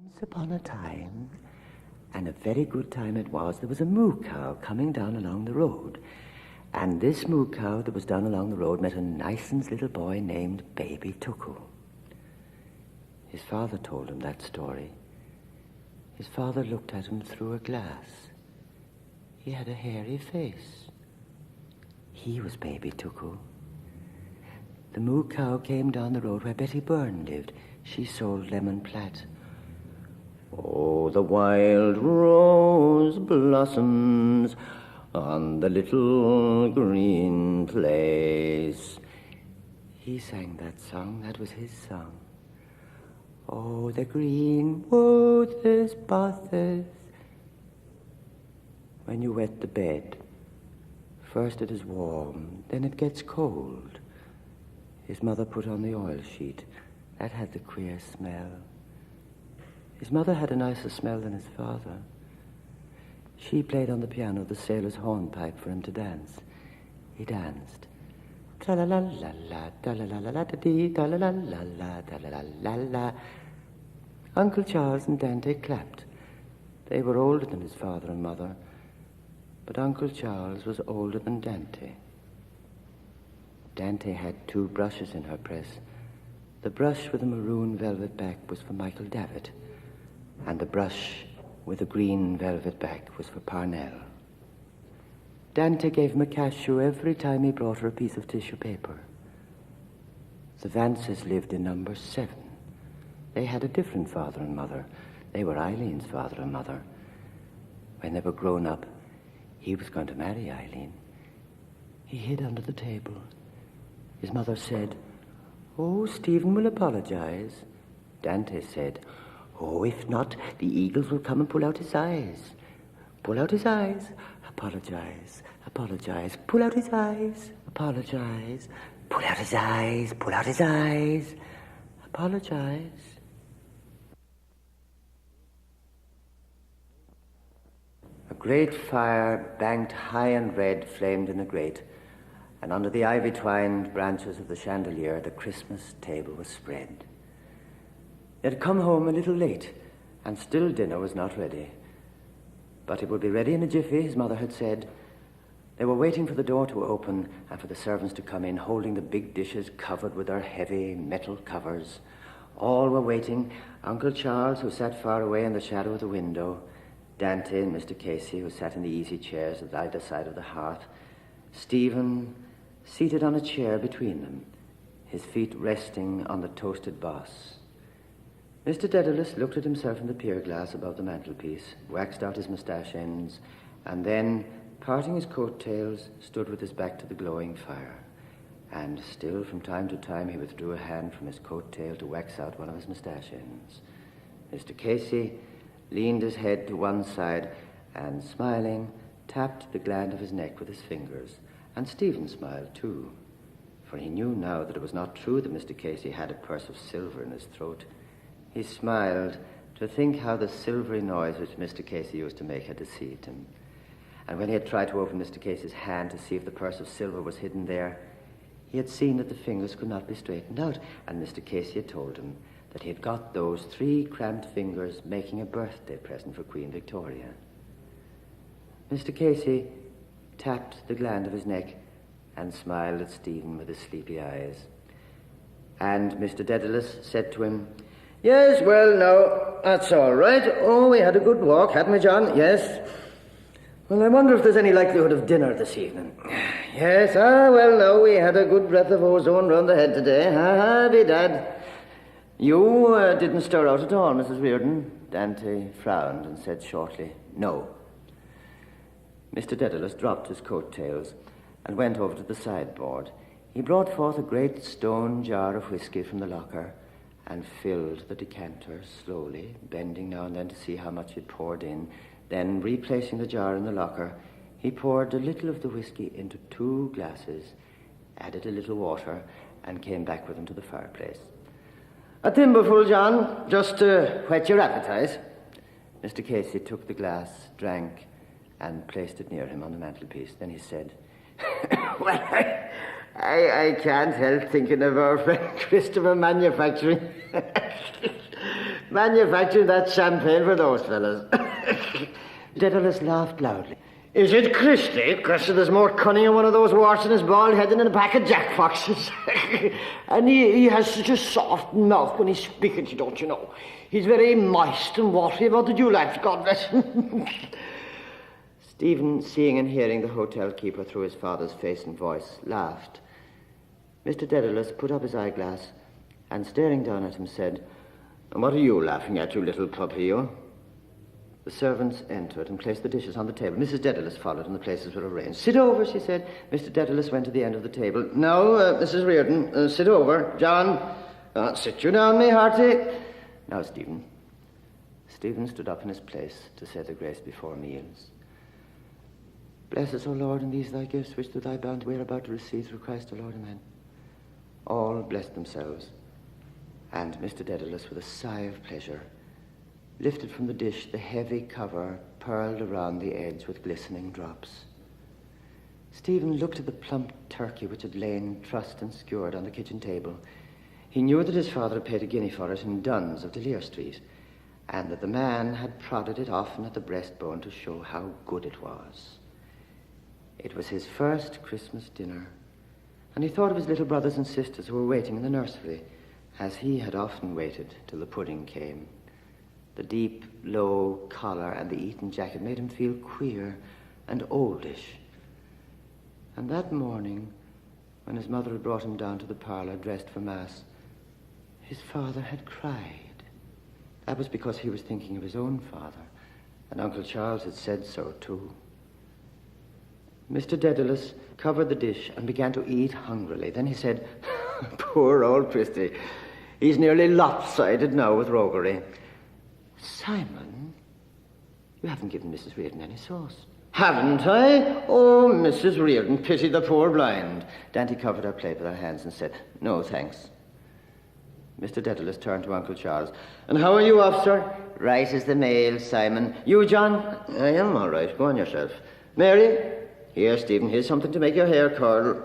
Once upon a time, and a very good time it was, there was a moo cow coming down along the road. And this moo cow that was down along the road met a nice little boy named Baby Tuku. His father told him that story. His father looked at him through a glass. He had a hairy face. He was Baby Tuku. The moo cow came down the road where Betty Byrne lived. She sold lemon platt. Oh, the wild rose blossoms on the little green place. He sang that song. That was his song. Oh, the green wood bothes. When you wet the bed, first it is warm, then it gets cold. His mother put on the oil sheet. That had the queer smell. His mother had a nicer smell than his father. She played on the piano the sailor's hornpipe for him to dance. He danced. Tra-la-la-la-la, da-la-la-la-la-da-dee, da-la-la-la-la, da-la-la-la-la. Uncle Charles and Dante clapped. They were older than his father and mother, but Uncle Charles was older than Dante. Dante had 2 brushes in her press. The brush with the maroon velvet back was for Michael Davitt, and the brush with the green velvet back was for Parnell. Dante gave him a cashew every time he brought her a piece of tissue paper. The Vances lived in number 7. They had a different father and mother. They were Eileen's father and mother. When they were grown up, he was going to marry Eileen. He hid under the table. His mother said, "Oh, Stephen will apologize." Dante said, "Oh, if not, the eagles will come and pull out his eyes. Pull out his eyes. Apologize. Apologize. Pull out his eyes. Apologize. Pull out his eyes. Pull out his eyes. Apologize." A great fire, banked high and red, flamed in the grate, and under the ivy-twined branches of the chandelier, the Christmas table was spread. They had come home a little late, and still dinner was not ready. But it would be ready in a jiffy, his mother had said. They were waiting for the door to open and for the servants to come in, holding the big dishes covered with their heavy metal covers. All were waiting. Uncle Charles, who sat far away in the shadow of the window, Dante and Mr. Casey, who sat in the easy chairs at either side of the hearth, Stephen, seated on a chair between them, his feet resting on the toasted boss. Mr. Dedalus looked at himself in the pier glass above the mantelpiece, waxed out his moustache ends, and then, parting his coat-tails, stood with his back to the glowing fire. And still, from time to time, he withdrew a hand from his coat-tail to wax out one of his moustache ends. Mr. Casey leaned his head to one side and, smiling, tapped the gland of his neck with his fingers. And Stephen smiled, too, for he knew now that it was not true that Mr. Casey had a purse of silver in his throat. He smiled to think how the silvery noise which Mr. Casey used to make had deceived him. And when he had tried to open Mr. Casey's hand to see if the purse of silver was hidden there, he had seen that the fingers could not be straightened out, and Mr. Casey had told him that he had got those 3 cramped fingers making a birthday present for Queen Victoria. Mr. Casey tapped the gland of his neck and smiled at Stephen with his sleepy eyes. And Mr. Dedalus said to him, "Yes, well, no, that's all right. Oh, we had a good walk, hadn't we, John? Yes. Well, I wonder if there's any likelihood of dinner this evening. Yes, well, no, we had a good breath of ozone round the head today. Bedad. You didn't stir out at all, Mrs. Reardon?" Dante frowned and said shortly, "No." Mr. Dedalus dropped his coat-tails and went over to the sideboard. He brought forth a great stone jar of whiskey from the locker and filled the decanter slowly, bending now and then to see how much he'd poured in. Then, replacing the jar in the locker, he poured a little of the whiskey into 2 glasses, added a little water, and came back with them to the fireplace. "A thimbleful, John, just to whet your appetite." Mr. Casey took the glass, drank, and placed it near him on the mantelpiece. Then he said, "Well, I can't help thinking of our friend Christopher manufacturing manufacturing that champagne for those fellas. Dedalus laughed loudly. Is it Christy? Christy, there's more cunning in one of those warts in his bald head than in a pack of jack foxes. And he has such a soft mouth when he's speaking to you, don't you know? He's very moist and watery about the dewlaps, God bless him. Stephen, seeing and hearing the hotel keeper through his father's face and voice, laughed. Mr. Dedalus put up his eyeglass and, staring down at him, said, "And what are you laughing at, you little puppy, you?" The servants entered and placed the dishes on the table. Mrs. Dedalus followed and the places were arranged. "Sit over," she said. Mr. Dedalus went to the end of the table. "No, Mrs. Reardon, sit over. John, sit you down, me hearty." "Now, Stephen." Stephen stood up in his place to say the grace before meals. "Bless us, O Lord, in these thy gifts, which through thy bounty we are about to receive through Christ the Lord. Amen." All blessed themselves, and Mr. Dedalus, with a sigh of pleasure, lifted from the dish the heavy cover pearled around the edge with glistening drops. Stephen looked at the plump turkey which had lain trussed and skewered on the kitchen table. He knew that his father had paid a guinea for it in Dunn's of Delir Street, and that the man had prodded it often at the breastbone to show how good it was. It was his first Christmas dinner, and he thought of his little brothers and sisters who were waiting in the nursery, as he had often waited till the pudding came. The deep, low collar and the Eton jacket made him feel queer and oldish. And that morning, when his mother had brought him down to the parlour dressed for Mass, his father had cried. That was because he was thinking of his own father, and Uncle Charles had said so too. Mr. Dedalus covered the dish and began to eat hungrily. Then he said, "Poor old Christy. He's nearly lopsided now with roguery." "Simon, you haven't given Mrs. Reardon any sauce." "Haven't I? Oh, Mrs. Reardon, pity the poor blind." Dante covered her plate with her hands and said, "No, thanks." Mr. Dedalus turned to Uncle Charles. "And how are you, officer?" "Right as the mail, Simon. You, John?" "I am all right. Go on yourself. Mary? Here, Stephen, here's something to make your hair curl."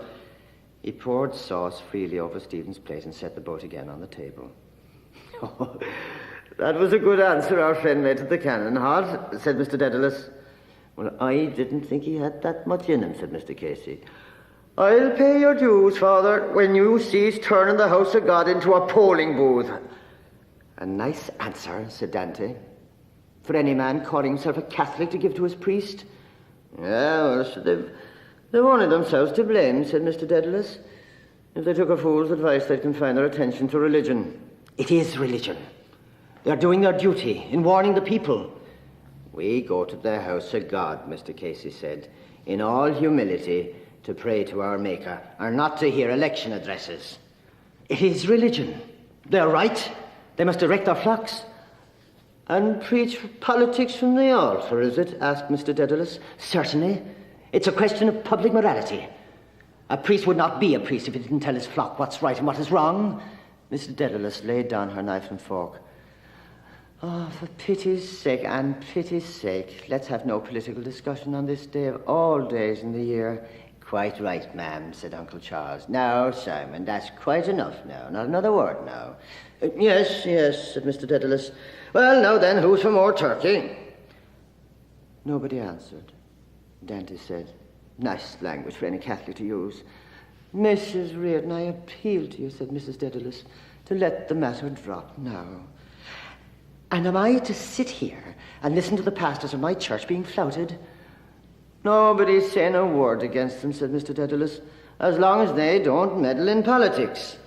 He poured sauce freely over Stephen's plate and set the boat again on the table. "Oh, that was a good answer our friend made to the cannon, Hod," said Mr. Dedalus. "Well, I didn't think he had that much in him," said Mr. Casey. "I'll pay your dues, Father, when you cease turning the house of God into a polling booth." "A nice answer," said Dante, "for any man calling himself a Catholic to give to his priest." "Yeah, well, so they've only themselves to blame," said Mr. Dedalus. "If they took a fool's advice, they'd confine their attention to religion." "It is religion. They're doing their duty in warning the people." "We go to the house of God," Mr. Casey said, "in all humility, to pray to our Maker, or not to hear election addresses." "It is religion. They're right. They must direct their flocks." "And preach politics from the altar, is it?" asked Mr. Dedalus. "Certainly. It's a question of public morality. A priest would not be a priest if he didn't tell his flock what's right and what is wrong." Mrs. Dedalus laid down her knife and fork. "Oh, for pity's sake, and pity's sake, let's have no political discussion on this day of all days in the year." "Quite right, ma'am," said Uncle Charles. "Now, Simon, that's quite enough now. Not another word now." Yes, said Mr. Dedalus. "Well, now then, who's for more turkey?" Nobody answered. Dante said, "Nice language for any Catholic to use." "Mrs. Reardon, I appeal to you," said Mrs. Dedalus, "to let the matter drop now. And am I to sit here and listen to the pastors of my church being flouted?" "Nobody's saying a word against them," said Mr. Dedalus, "as long as they don't meddle in politics."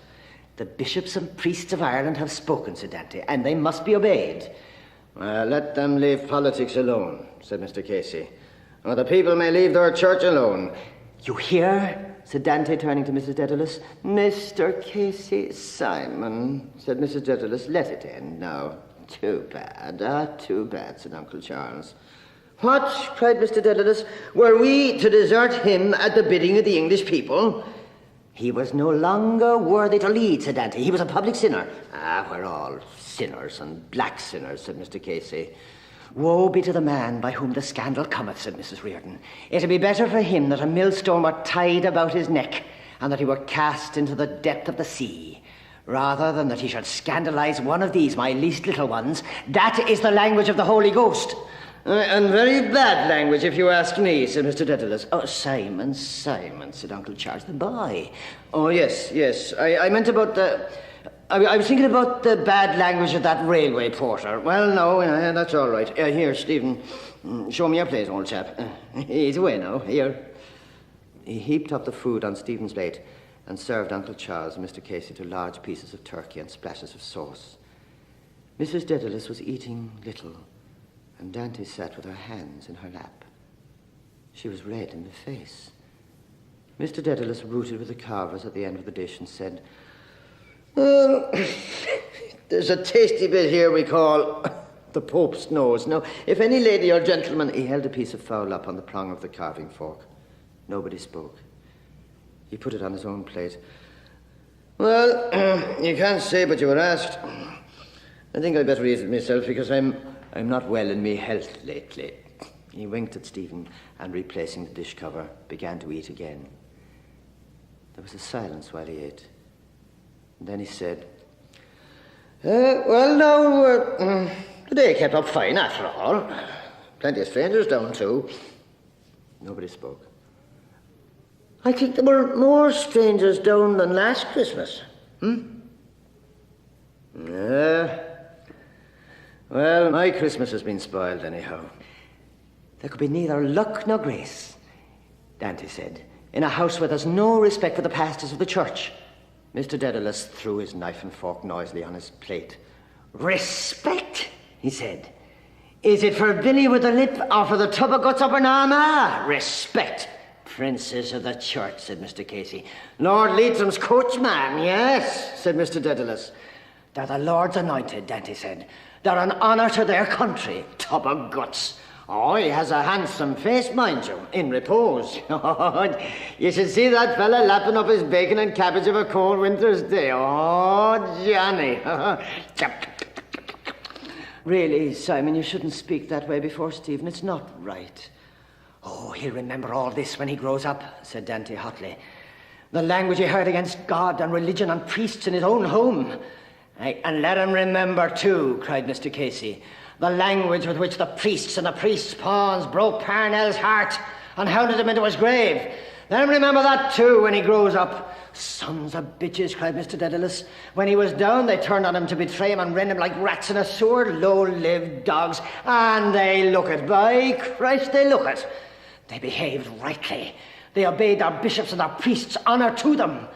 "The bishops and priests of Ireland have spoken," said Dante, "and they must be obeyed." "Well, let them leave politics alone," said Mr. Casey. "Or the people may leave their church alone." "You hear?" said Dante, turning to Mrs. Dedalus. "Mr. Casey, Simon," said Mrs. Dedalus, "let it end now." "Too bad, said Uncle Charles. "What?" cried Mr. Dedalus. "Were we to desert him at the bidding of the English people?" "He was no longer worthy to lead," said Dante. "He was a public sinner." "Ah, we're all sinners and black sinners," said Mr. Casey. "Woe be to the man by whom the scandal cometh," said Mrs. Reardon. "It'd be better for him that a millstone were tied about his neck and that he were cast into the depth of the sea, rather than that he should scandalize one of these, my least little ones. That is the language of the Holy Ghost. And very bad language, if you ask me, said Mr. Dedalus. Oh, Simon, Simon, said Uncle Charles, the boy. Oh, yes. I meant about the... I was thinking about the bad language of that railway porter. Well, no, that's all right. Here, Stephen, show me your plate, old chap. He's away now. Here. He heaped up the food on Stephen's plate and served Uncle Charles and Mr. Casey to large pieces of turkey and splashes of sauce. Mrs. Dedalus was eating little, and Dante sat with her hands in her lap. She was red in the face. Mr. Dedalus rooted with the carvers at the end of the dish and said, there's a tasty bit here we call the Pope's nose. Now, if any lady or gentleman... He held a piece of fowl up on the prong of the carving fork. Nobody spoke. He put it on his own plate. Well, you can't say but you were asked. I think I'd better eat it myself because I'm not well in me health lately. He winked at Stephen and, replacing the dish cover, began to eat again. There was a silence while he ate. And then he said, well, now, the day kept up fine after all. Plenty of strangers down, too. Nobody spoke. I think there were more strangers down than last Christmas. Well, my Christmas has been spoiled anyhow. There could be neither luck nor grace, Dante said, in a house where there's no respect for the pastors of the church. Mr. Dedalus threw his knife and fork noisily on his plate. Respect, he said. Is it for Billy with the lip or for the tub of guts up an arm? Respect. Princes of the church, said Mr. Casey. Lord Leitrim's coachman, yes, said Mr. Dedalus. They're the Lord's anointed, Dante said. They're an honour to their country. Tub of guts. Oh, he has a handsome face, mind you, in repose. You should see that fella lapping up his bacon and cabbage of a cold winter's day. Oh, Johnny. Really, Simon, you shouldn't speak that way before Stephen. It's not right. Oh, he'll remember all this when he grows up, said Dante hotly. The language he heard against God and religion and priests in his own home. And let him remember, too, cried Mr. Casey, the language with which the priests and the priests' pawns broke Parnell's heart and hounded him into his grave. Let him remember that, too, when he grows up. Sons of bitches, cried Mr. Dedalus. When he was down, they turned on him to betray him and rend him like rats in a sewer. Low-lived dogs. And they look it. By Christ, they look it. They behaved rightly. They obeyed their bishops and their priests. Honour to them.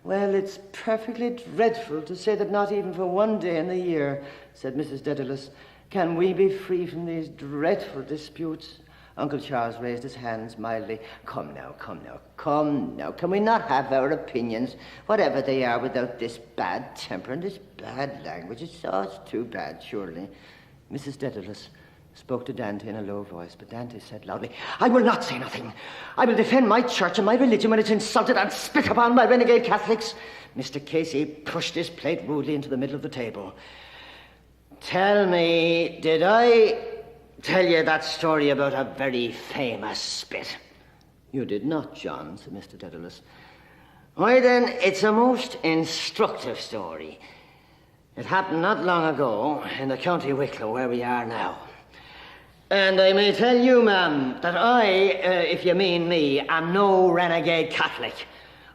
Well, it's perfectly dreadful to say that not even for one day in the year, said Mrs. Dedalus, can we be free from these dreadful disputes. Uncle Charles raised his hands mildly. Come now. Can we not have our opinions, whatever they are, without this bad temper and this bad language? It's too bad, surely. Mrs. Dedalus spoke to Dante in a low voice, but Dante said loudly, I will not say nothing. I will defend my church and my religion when it's insulted and spit upon by renegade Catholics. Mr. Casey pushed his plate rudely into the middle of the table. Tell me, did I tell you that story about a very famous spit? You did not, John, said Mr. Dedalus. Why then, it's a most instructive story. It happened not long ago in the County Wicklow, where we are now. And I may tell you, ma'am, that I, if you mean me, am no renegade Catholic.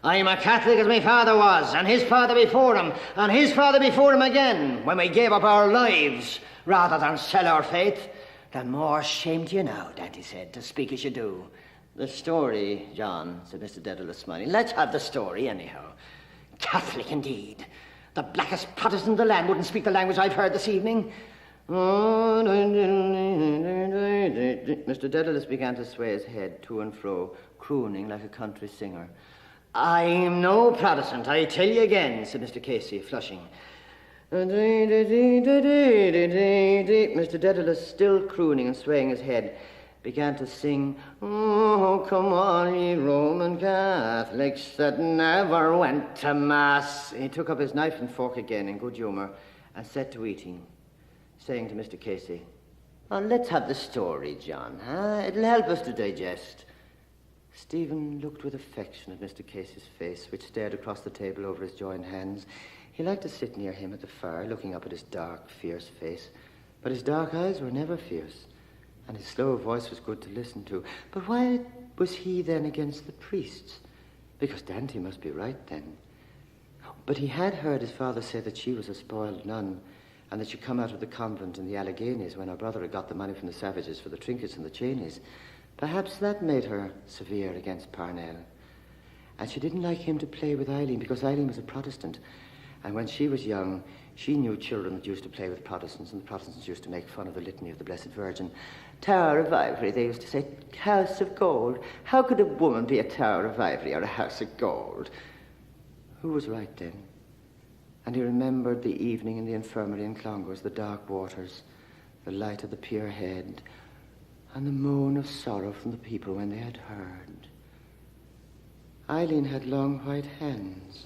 I'm a Catholic as my father was, and his father before him, and his father before him again, when we gave up our lives rather than sell our faith. Then more shame to you now, Dante said, to speak as you do. The story, John, said Mr. Dedalus, smiling. Let's have the story, anyhow. Catholic, indeed. The blackest Protestant in the land wouldn't speak the language I've heard this evening. Mr. Dedalus began to sway his head to and fro, crooning like a country singer. I'm no Protestant, I tell you again, said Mr. Casey, flushing. Mr. Dedalus, still crooning and swaying his head, began to sing, Oh, come on, ye Roman Catholics that never went to Mass. He took up his knife and fork again in good humour and set to eating, saying to Mr. Casey, let's have the story, John. It'll help us to digest. Stephen looked with affection at Mr. Casey's face, which stared across the table over his joined hands. He liked to sit near him at the fire, looking up at his dark, fierce face. But his dark eyes were never fierce, and his slow voice was good to listen to. But why was he then against the priests? Because Dante must be right then. But he had heard his father say that she was a spoiled nun, and that she'd come out of the convent in the Alleghenies when her brother had got the money from the savages for the trinkets and the chainies. Perhaps that made her severe against Parnell. And she didn't like him to play with Eileen, because Eileen was a Protestant. And when she was young, she knew children that used to play with Protestants, and the Protestants used to make fun of the litany of the Blessed Virgin. Tower of Ivory, they used to say, House of Gold. How could a woman be a Tower of Ivory or a House of Gold? Who was right then? And he remembered the evening in the infirmary in Clongers, the dark waters, the light of the Puer head, and the moan of sorrow from the people when they had heard. Eileen had long white hands.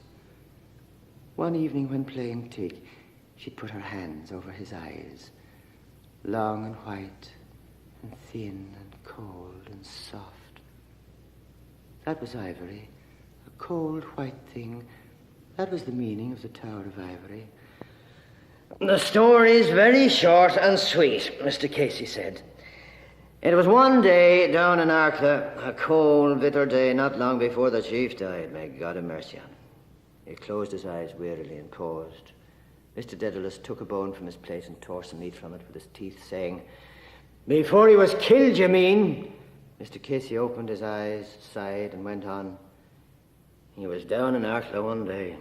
One evening when playing tig, she'd put her hands over his eyes, long and white and thin and cold and soft. That was ivory, a cold white thing. That was the meaning of the Tower of Ivory. The story's very short and sweet, Mr. Casey said. It was one day down in Arkla, a cold, bitter day, not long before the chief died. May God have mercy on him. He closed his eyes wearily and paused. Mr. Dedalus took a bone from his plate and tore some meat from it with his teeth, saying, "Before he was killed, you mean?" Mr. Casey opened his eyes, sighed, and went on. He was down in Arkla one day.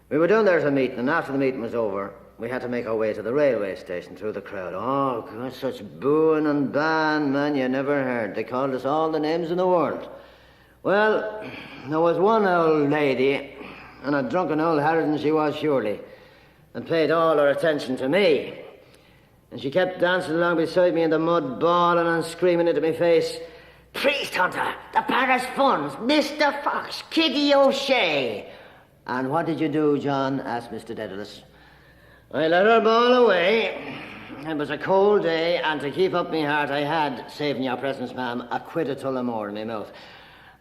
We were down there at a meeting, and after the meeting was over, we had to make our way to the railway station through the crowd. Oh, God, such booing and baaing, man, you never heard. They called us all the names in the world. Well, there was one old lady, and a drunken old harridan she was surely, and paid all her attention to me. And she kept dancing along beside me in the mud, bawling and screaming into my face, "Priest Hunter, the Paris Funds, Mr. Fox, Kitty O'Shea." And what did you do, John? Asked Mr. Dedalus. I let her bawl away. It was a cold day, and to keep up my heart, I had, saving your presence, ma'am, a quid of Tullamore in my mouth.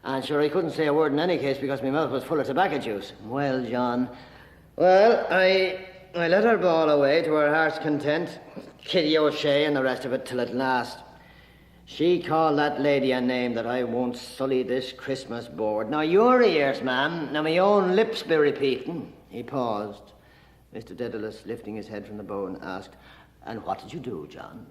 And sure, I couldn't say a word in any case because my mouth was full of tobacco juice. Well, John, well, I let her bawl away to her heart's content, Kitty O'Shea and the rest of it, till at last she called that lady a name that I won't sully this Christmas board. Now, your ears, ma'am, now my own lips be repeating. He paused. Mr. Dedalus, lifting his head from the bone, asked, "And what did you do, John?"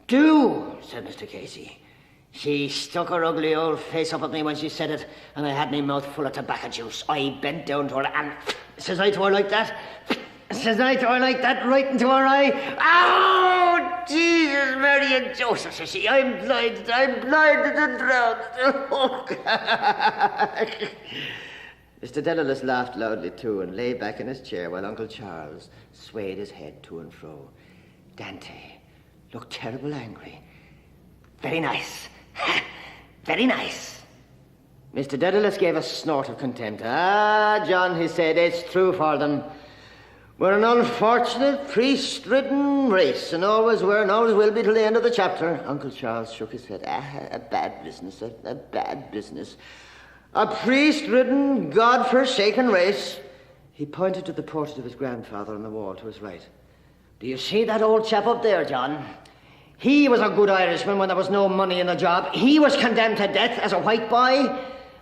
"Do?" said Mr. Casey. "She stuck her ugly old face up at me when she said it, and I had my mouth full of tobacco juice. I bent down to her, and says I to her like that, right into her eye. Oh, Jesus, Mary and Joseph, says she, I'm blinded and drowned. Oh, God." Mr. Dedalus laughed loudly too and lay back in his chair while Uncle Charles swayed his head to and fro. Dante looked terrible angry. "Very nice. Very nice." Mr. Dedalus gave a snort of contempt. "Ah, John," he said, "it's true for them. We're an unfortunate, priest-ridden race, and always were and always will be till the end of the chapter." Uncle Charles shook his head. A bad business, a bad business. A priest-ridden, God-forsaken race. He pointed to the portrait of his grandfather on the wall to his right. "Do you see that old chap up there, John? He was a good Irishman when there was no money in the job. He was condemned to death as a white boy.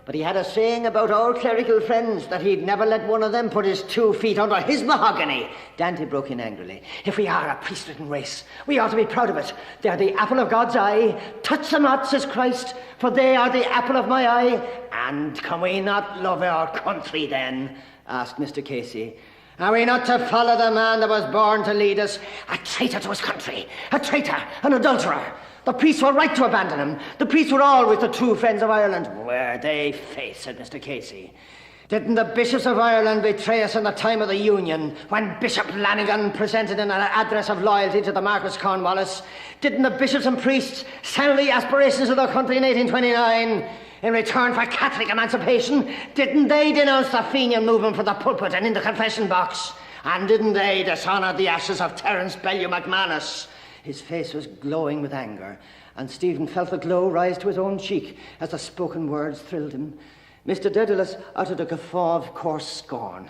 But he had a saying about all clerical friends that he'd never let one of them put his 2 feet under his mahogany." Dante broke in angrily. "If we are a priest-ridden race, we ought to be proud of it. They're the apple of God's eye. Touch them not, says Christ, for they are the apple of my eye. And can we not love our country then?" asked Mr. Casey. "Are we not to follow the man that was born to lead us? A traitor to his country, a traitor, an adulterer. The priests were right to abandon him. The priests were always the true friends of Ireland." "Were they, faith?" said Mr. Casey. "Didn't the bishops of Ireland betray us in the time of the Union, when Bishop Lanigan presented an address of loyalty to the Marquis Cornwallis? Didn't the bishops and priests sell the aspirations of their country in 1829 in return for Catholic emancipation? Didn't they denounce the Fenian movement from the pulpit and in the confession box? And didn't they dishonour the ashes of Terence Bellew McManus?" His face was glowing with anger, and Stephen felt the glow rise to his own cheek as the spoken words thrilled him. Mr. Daedalus uttered a guffaw of coarse scorn.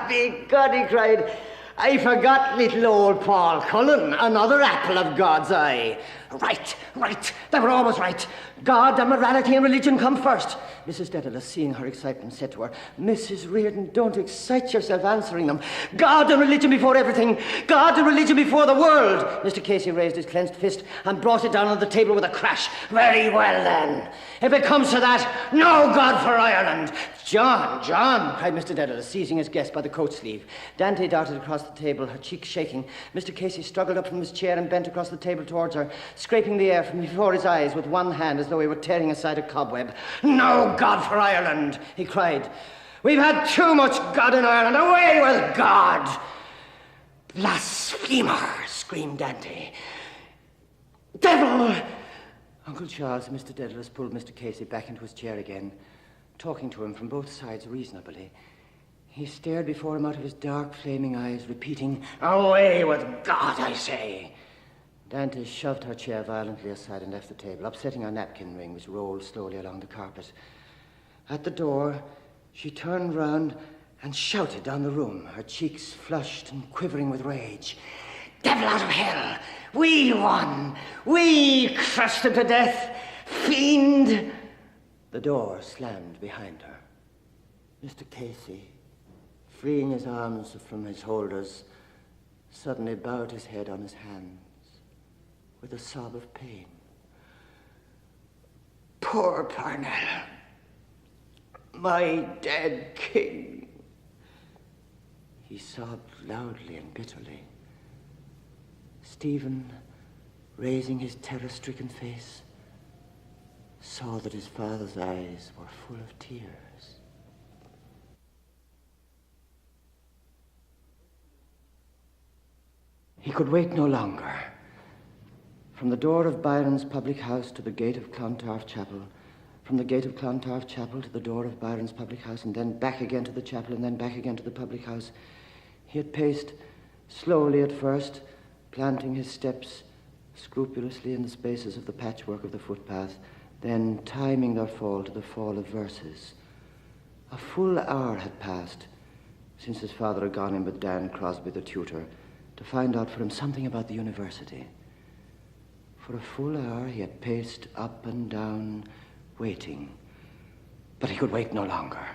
Be God, he cried. I forgot little old Paul Cullen, another apple of God's eye. Right. They were always right. God and morality and religion come first. Mrs. Daedalus, seeing her excitement, said to her, Mrs. Reardon, don't excite yourself answering them. God and religion before everything. God and religion before the world. Mr. Casey raised his clenched fist and brought it down on the table with a crash. Very well, then. If it comes to that, no God for Ireland. John, cried Mr. Daedalus, seizing his guest by the coat sleeve. Dante darted across the table, her cheeks shaking. Mr. Casey struggled up from his chair and bent across the table towards her, scraping the air from before his eyes with one hand as though he were tearing aside a cobweb. No God for Ireland, he cried. We've had too much God in Ireland. Away with God! Blasphemer, screamed Dante. Devil! Uncle Charles and Mr. Daedalus pulled Mr. Casey back into his chair again, talking to him from both sides reasonably. He stared before him out of his dark, flaming eyes, repeating, Away with God, I say! Dante shoved her chair violently aside and left the table, upsetting her napkin ring, which rolled slowly along the carpet. At the door, she turned round and shouted down the room, her cheeks flushed and quivering with rage. Devil out of hell! We won! We crushed him to death! Fiend! The door slammed behind her. Mr. Casey, freeing his arms from his holders, suddenly bowed his head on his hands with a sob of pain. Poor Parnell, my dead king. He sobbed loudly and bitterly. Stephen, raising his terror-stricken face, saw that his father's eyes were full of tears. He could wait no longer. From the door of Byron's public house to the gate of Clontarf Chapel, from the gate of Clontarf Chapel to the door of Byron's public house, and then back again to the chapel, and then back again to the public house, he had paced slowly at first, planting his steps scrupulously in the spaces of the patchwork of the footpath, then timing their fall to the fall of verses. A full hour had passed since his father had gone in with Dan Crosby, the tutor, to find out for him something about the university. For a full hour he had paced up and down, waiting. But he could wait no longer.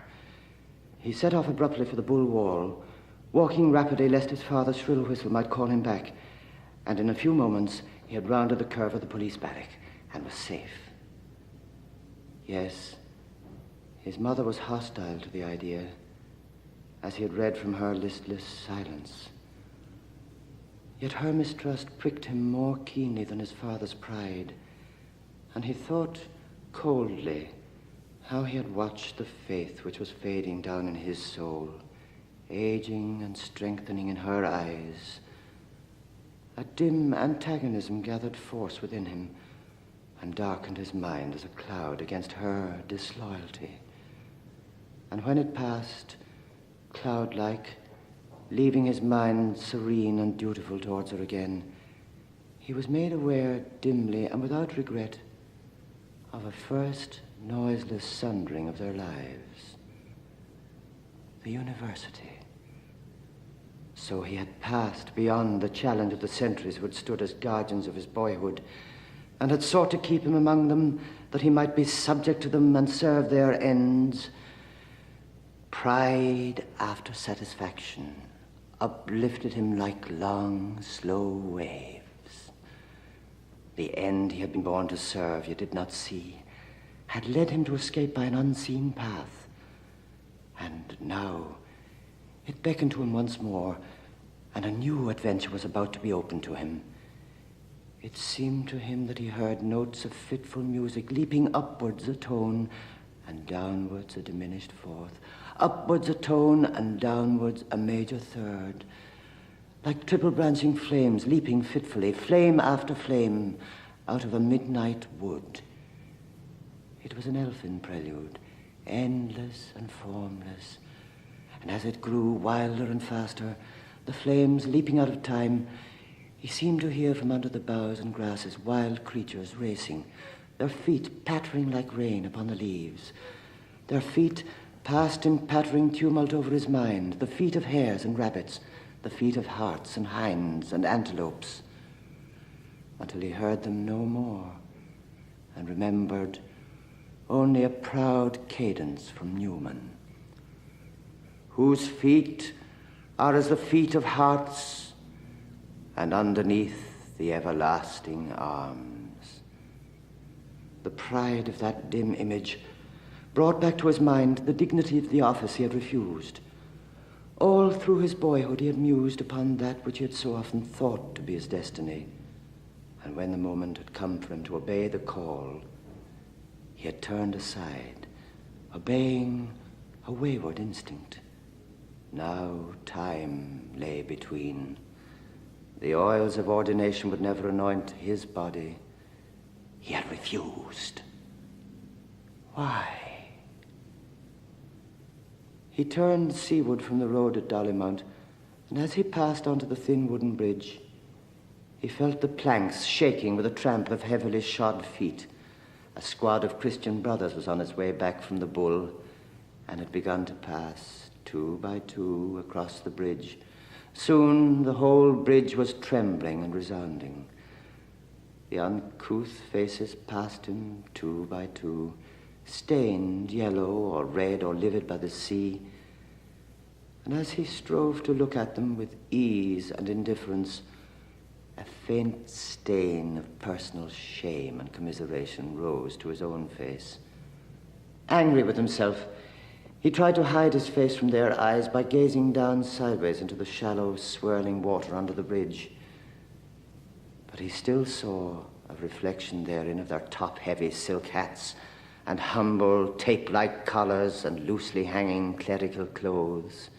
He set off abruptly for the Bull Wall, walking rapidly lest his father's shrill whistle might call him back, and in a few moments he had rounded the curve of the police barrack and was safe. Yes, his mother was hostile to the idea, as he had read from her listless silence. Yet her mistrust pricked him more keenly than his father's pride, and he thought coldly how he had watched the faith which was fading down in his soul, aging and strengthening in her eyes. A dim antagonism gathered force within him and darkened his mind as a cloud against her disloyalty. And when it passed, cloud-like, leaving his mind serene and dutiful towards her again, he was made aware dimly and without regret of a first noiseless sundering of their lives. The university. So he had passed beyond the challenge of the centuries who had stood as guardians of his boyhood, and had sought to keep him among them that he might be subject to them and serve their ends. Pride after satisfaction uplifted him like long, slow waves. The end he had been born to serve, yet did not see, had led him to escape by an unseen path. And now it beckoned to him once more, and a new adventure was about to be opened to him. It seemed to him that he heard notes of fitful music leaping upwards a tone and downwards a diminished fourth, upwards a tone and downwards a major third, like triple branching flames leaping fitfully, flame after flame, out of a midnight wood. It was an elfin prelude, endless and formless, and as it grew wilder and faster, the flames leaping out of time, he seemed to hear from under the boughs and grasses wild creatures racing, their feet pattering like rain upon the leaves. Their feet passed in pattering tumult over his mind, the feet of hares and rabbits, the feet of harts and hinds and antelopes, until he heard them no more and remembered only a proud cadence from Newman, whose feet are as the feet of hearts, and underneath the everlasting arms. The pride of that dim image brought back to his mind the dignity of the office he had refused. All through his boyhood he had mused upon that which he had so often thought to be his destiny, and when the moment had come for him to obey the call, he had turned aside, obeying a wayward instinct. Now time lay between. The oils of ordination would never anoint his body. He had refused. Why? He turned seaward from the road at Dollymount, and as he passed onto the thin wooden bridge, he felt the planks shaking with the tramp of heavily shod feet. A squad of Christian brothers was on its way back from the Bull and had begun to pass, 2 by 2, across the bridge. Soon the whole bridge was trembling and resounding. The uncouth faces passed him, 2 by 2, stained yellow or red or livid by the sea. And as he strove to look at them with ease and indifference, a faint stain of personal shame and commiseration rose to his own face. Angry with himself, he tried to hide his face from their eyes by gazing down sideways into the shallow, swirling water under the bridge. But he still saw a reflection therein of their top-heavy silk hats and humble, tape-like collars and loosely hanging clerical clothes.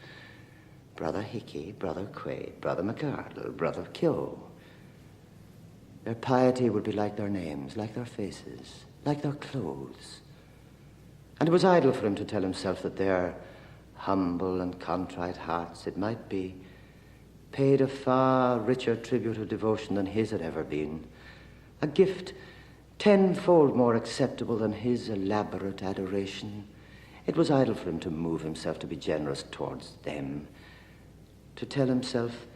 Brother Hickey, Brother Quaid, Brother McArdle, Brother Keogh. Their piety would be like their names, like their faces, like their clothes. And it was idle for him to tell himself that their humble and contrite hearts, it might be, paid a far richer tribute of devotion than his had ever been, a gift tenfold more acceptable than his elaborate adoration. It was idle for him to move himself to be generous towards them, to tell himself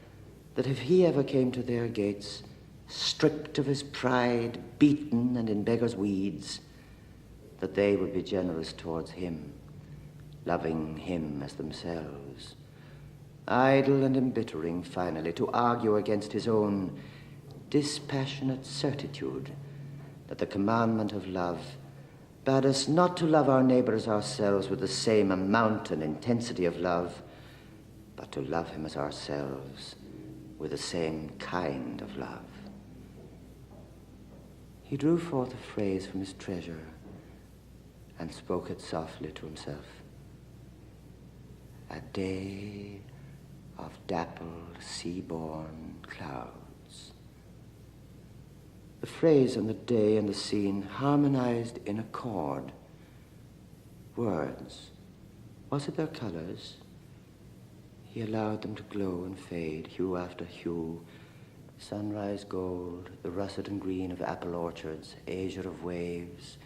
that if he ever came to their gates, stripped of his pride, beaten and in beggar's weeds, that they would be generous towards him, loving him as themselves. Idle and embittering, finally, to argue against his own dispassionate certitude that the commandment of love bade us not to love our neighbor as ourselves with the same amount and intensity of love, but to love him as ourselves with the same kind of love. He drew forth a phrase from his treasure and spoke it softly to himself. A day of dappled sea-born clouds. The phrase and the day and the scene harmonized in accord. Words. Was it their colors? He allowed them to glow and fade, hue after hue. Sunrise gold, the russet and green of apple orchards, azure of waves,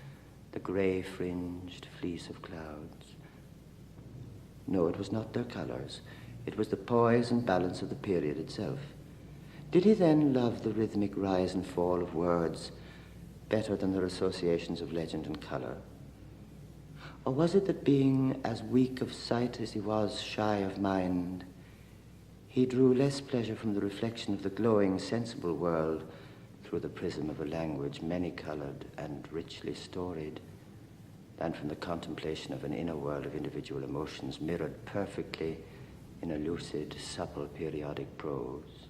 the gray-fringed fleece of clouds. No, it was not their colors. It was the poise and balance of the period itself. Did he then love the rhythmic rise and fall of words better than their associations of legend and color? Or was it that being as weak of sight as he was shy of mind, he drew less pleasure from the reflection of the glowing, sensible world through the prism of a language many-colored and richly storied, than from the contemplation of an inner world of individual emotions mirrored perfectly in a lucid, supple, periodic prose?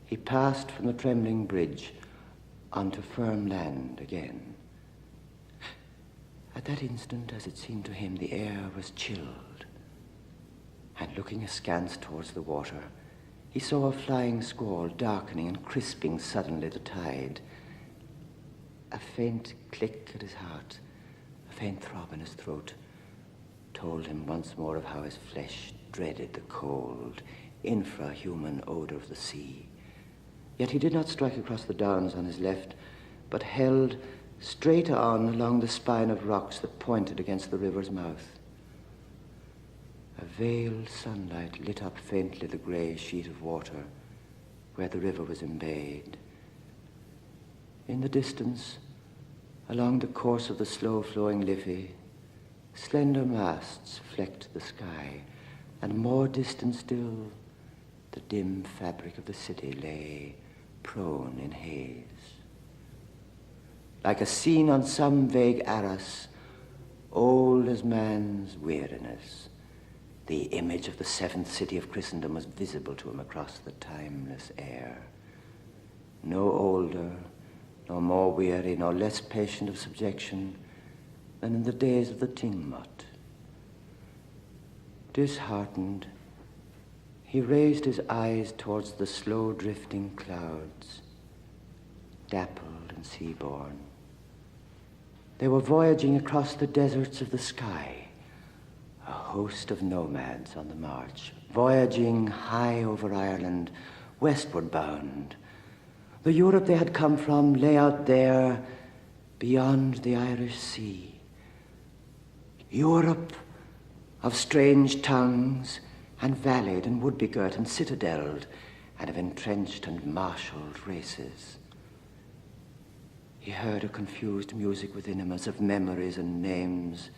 He passed from the trembling bridge onto firm land again. At that instant, as it seemed to him, the air was chilled, and looking askance towards the water, he saw a flying squall darkening and crisping suddenly the tide. A faint click at his heart, a faint throb in his throat, told him once more of how his flesh dreaded the cold, infra-human odor of the sea. Yet he did not strike across the downs on his left, but held straight on along the spine of rocks that pointed against the river's mouth. A veiled sunlight lit up faintly the grey sheet of water where the river was embayed. In the distance, along the course of the slow-flowing Liffey, slender masts flecked the sky, and more distant still, the dim fabric of the city lay prone in haze. Like a scene on some vague arras, old as man's weariness, the image of the seventh city of Christendom was visible to him across the timeless air. No older, nor more weary, nor less patient of subjection than in the days of the Tingmot. Disheartened, he raised his eyes towards the slow-drifting clouds, dappled and sea-born. They were voyaging across the deserts of the sky, a host of nomads on the march, voyaging high over Ireland, westward bound. The Europe they had come from lay out there beyond the Irish Sea. Europe of strange tongues and valleyed and wood-begirt and citadelled and of entrenched and marshalled races. He heard a confused music within him as of memories and names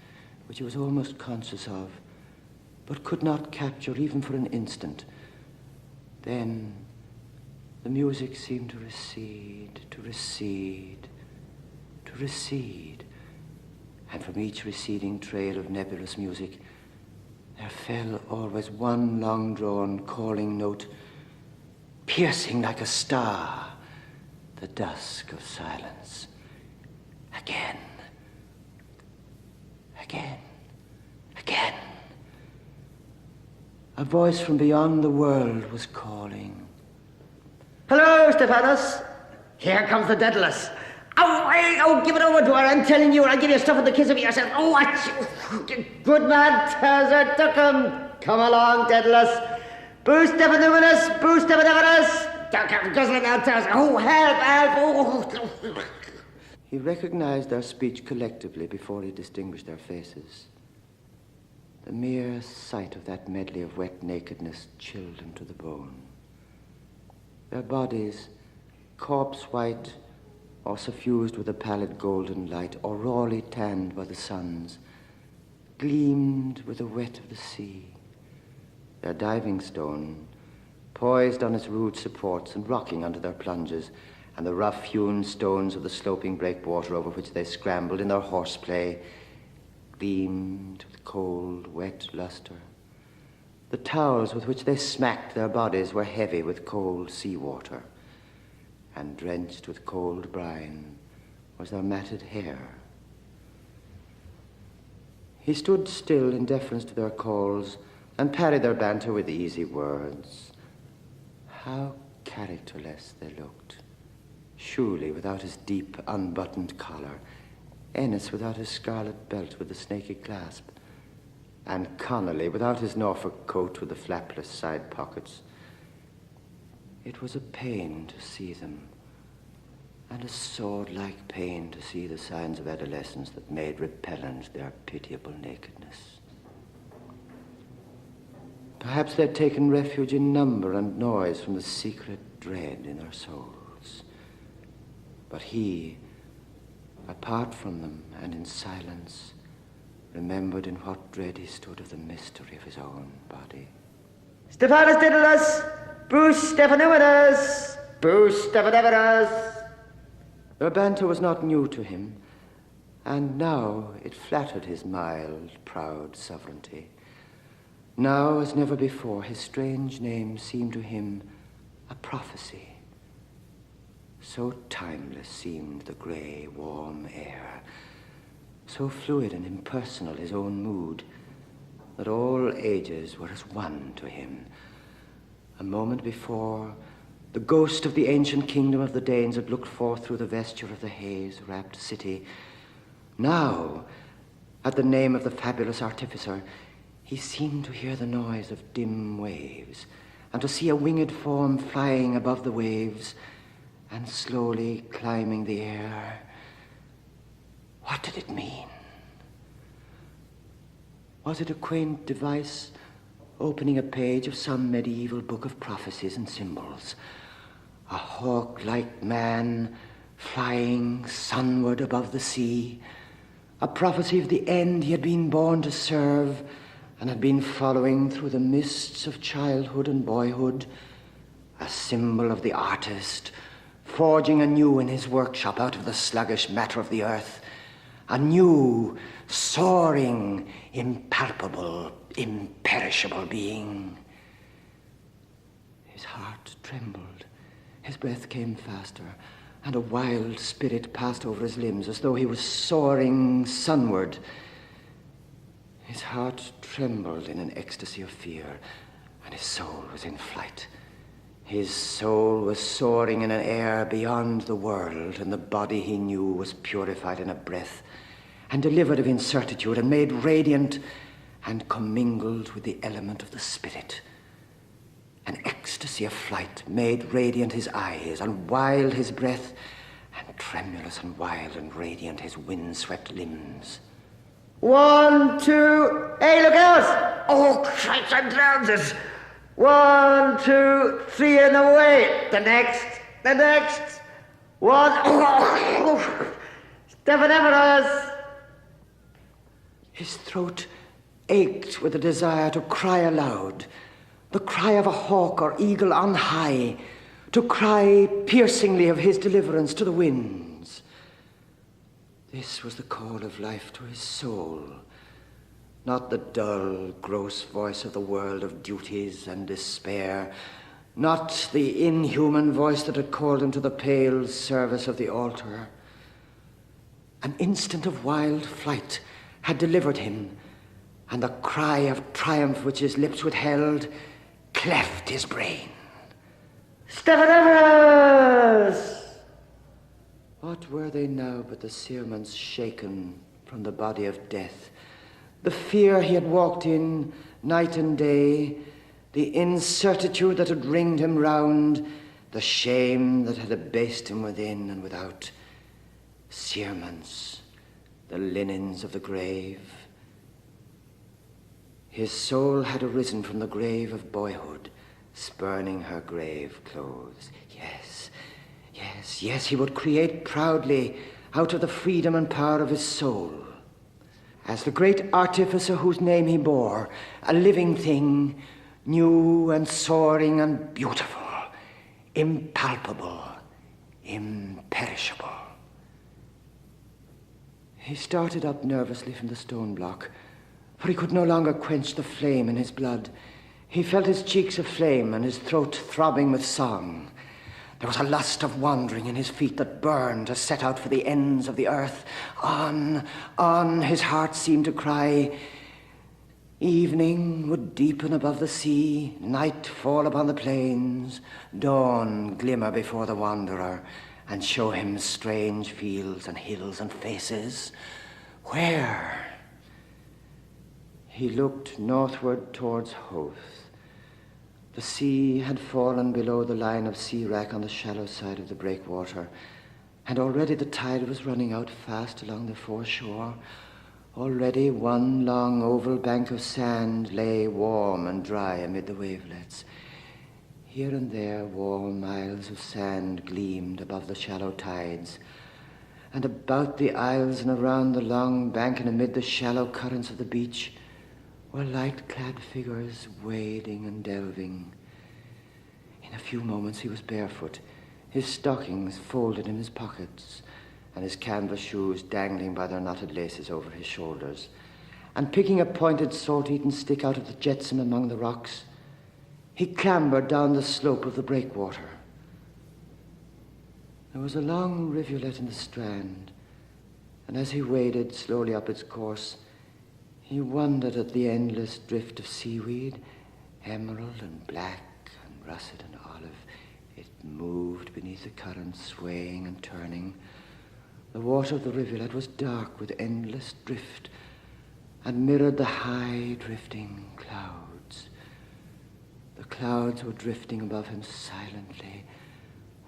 which he was almost conscious of, but could not capture even for an instant. Then the music seemed to recede, to recede, to recede, and from each receding trail of nebulous music, there fell always one long-drawn calling note, piercing like a star the dusk of silence. Again, again, again. A voice from beyond the world was calling. Hello, Stephanus. Here comes the Daedalus. Oh, give it over to her. I'm telling you, I'll give you stuff with the kiss of yourself. Oh, what? Good man tells her to come along, Daedalus. Bruce Stephanus, Bruce Stephanus. Guzzling out tells her, oh, help. Oh. He recognized their speech collectively before he distinguished their faces. The mere sight of that medley of wet nakedness chilled him to the bone. Their bodies, corpse-white, or suffused with a pallid golden light, or rawly tanned by the suns, gleamed with the wet of the sea. Their diving stone, poised on its rude supports and rocking under their plunges, and the rough-hewn stones of the sloping breakwater over which they scrambled in their horseplay, gleamed with cold, wet luster. The towels with which they smacked their bodies were heavy with cold seawater, and drenched with cold brine was their matted hair. He stood still in deference to their calls and parried their banter with easy words. How characterless they looked. Shuley without his deep, unbuttoned collar, Ennis without his scarlet belt with the snaky clasp, and Connolly without his Norfolk coat with the flapless side pockets. It was a pain to see them, and a sword-like pain to see the signs of adolescence that made repellent their pitiable nakedness. Perhaps they'd taken refuge in number and noise from the secret dread in their souls. But he, apart from them and in silence, remembered in what dread he stood of the mystery of his own body. Stephanus Daedalus, Bruce Stephanus, Bruce Stephanus. Their banter was not new to him, and now it flattered his mild, proud sovereignty. Now, as never before, his strange name seemed to him a prophecy. So timeless seemed the grey, warm air, so fluid and impersonal his own mood, that all ages were as one to him. A moment before, the ghost of the ancient kingdom of the Danes had looked forth through the vesture of the haze-wrapped city. Now, at the name of the fabulous artificer, he seemed to hear the noise of dim waves, and to see a winged form flying above the waves and slowly climbing the air. What did it mean? Was it a quaint device opening a page of some medieval book of prophecies and symbols? A hawk-like man flying sunward above the sea, a prophecy of the end he had been born to serve and had been following through the mists of childhood and boyhood, a symbol of the artist forging anew in his workshop out of the sluggish matter of the earth, a new, soaring, impalpable, imperishable being. His heart trembled, his breath came faster, and a wild spirit passed over his limbs as though he was soaring sunward. His heart trembled in an ecstasy of fear, and his soul was in flight. His soul was soaring in an air beyond the world, and the body he knew was purified in a breath, and delivered of incertitude, and made radiant, and commingled with the element of the spirit. An ecstasy of flight made radiant his eyes, and wild his breath, and tremulous and wild and radiant his wind-swept limbs. 1, 2, hey, look out! Oh, Christ, I'm drowned. 1, 2, 3, and away. The next. 1, oh, Stephen Everest. His throat ached with the desire to cry aloud, the cry of a hawk or eagle on high, to cry piercingly of his deliverance to the winds. This was the call of life to his soul, not the dull, gross voice of the world of duties and despair, not the inhuman voice that had called him to the pale service of the altar. An instant of wild flight had delivered him, and the cry of triumph which his lips withheld cleft his brain. Stephen Everest! What were they now but the cerements shaken from the body of death? The fear he had walked in night and day, the incertitude that had ringed him round, the shame that had abased him within and without. Cerements, the linens of the grave. His soul had arisen from the grave of boyhood, spurning her grave clothes. Yes, he would create proudly out of the freedom and power of his soul. As the great artificer whose name he bore, a living thing, new and soaring and beautiful, impalpable, imperishable. He started up nervously from the stone block, for he could no longer quench the flame in his blood. He felt his cheeks aflame and his throat throbbing with song. There was a lust of wandering in his feet that burned to set out for the ends of the earth. On, his heart seemed to cry. Evening would deepen above the sea, night fall upon the plains, dawn glimmer before the wanderer, and show him strange fields and hills and faces. Where? He looked northward towards Hoth. The sea had fallen below the line of sea wrack on the shallow side of the breakwater, and already the tide was running out fast along the foreshore. Already one long oval bank of sand lay warm and dry amid the wavelets. Here and there warm miles of sand gleamed above the shallow tides, and about the isles and around the long bank and amid the shallow currents of the beach were light-clad figures wading and delving. In a few moments he was barefoot, his stockings folded in his pockets, and his canvas shoes dangling by their knotted laces over his shoulders. And picking a pointed salt-eaten stick out of the jetsam among the rocks, he clambered down the slope of the breakwater. There was a long rivulet in the strand, and as he waded slowly up its course, he wondered at the endless drift of seaweed, emerald and black and russet and olive. It moved beneath the current, swaying and turning. The water of the rivulet was dark with endless drift and mirrored the high drifting clouds. The clouds were drifting above him silently,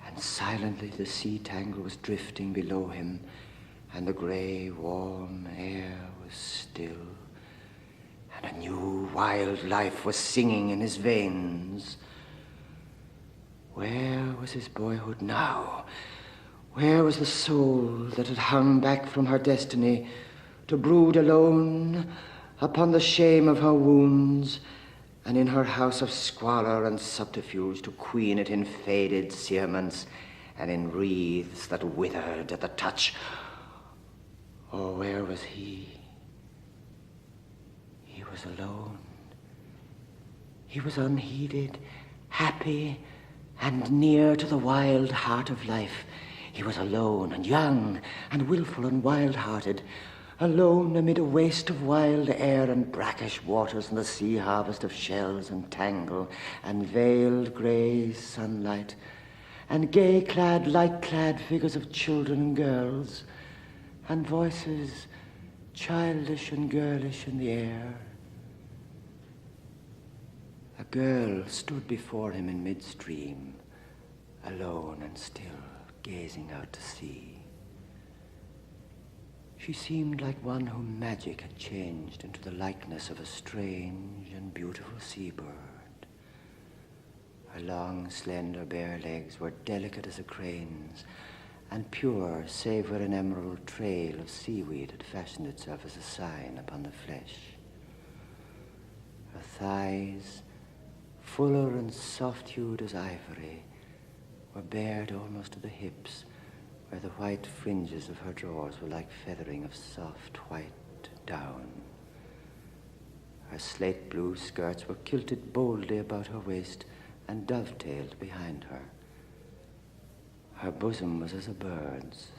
and silently the sea tangle was drifting below him, and the grey, warm air was still, and a new wild life was singing in his veins. Where was his boyhood now? Where was the soul that had hung back from her destiny to brood alone upon the shame of her wounds, and in her house of squalor and subterfuge to queen it in faded cerements and in wreaths that withered at the touch? Oh, where was he? He was alone. He was unheeded, happy, and near to the wild heart of life. He was alone and young and willful and wild-hearted, alone amid a waste of wild air and brackish waters and the sea harvest of shells and tangle and veiled grey sunlight and gay-clad, light-clad figures of children and girls and voices childish and girlish in the air. A girl stood before him in midstream, alone and still, gazing out to sea. She seemed like one whom magic had changed into the likeness of a strange and beautiful seabird. Her long, slender, bare legs were delicate as a crane's, and pure, save where an emerald trail of seaweed had fashioned itself as a sign upon the flesh. Her thighs, fuller and soft-hued as ivory, were bared almost to the hips, where the white fringes of her drawers were like feathering of soft white down. Her slate-blue skirts were kilted boldly about her waist and dovetailed behind her. Her bosom was as a bird's,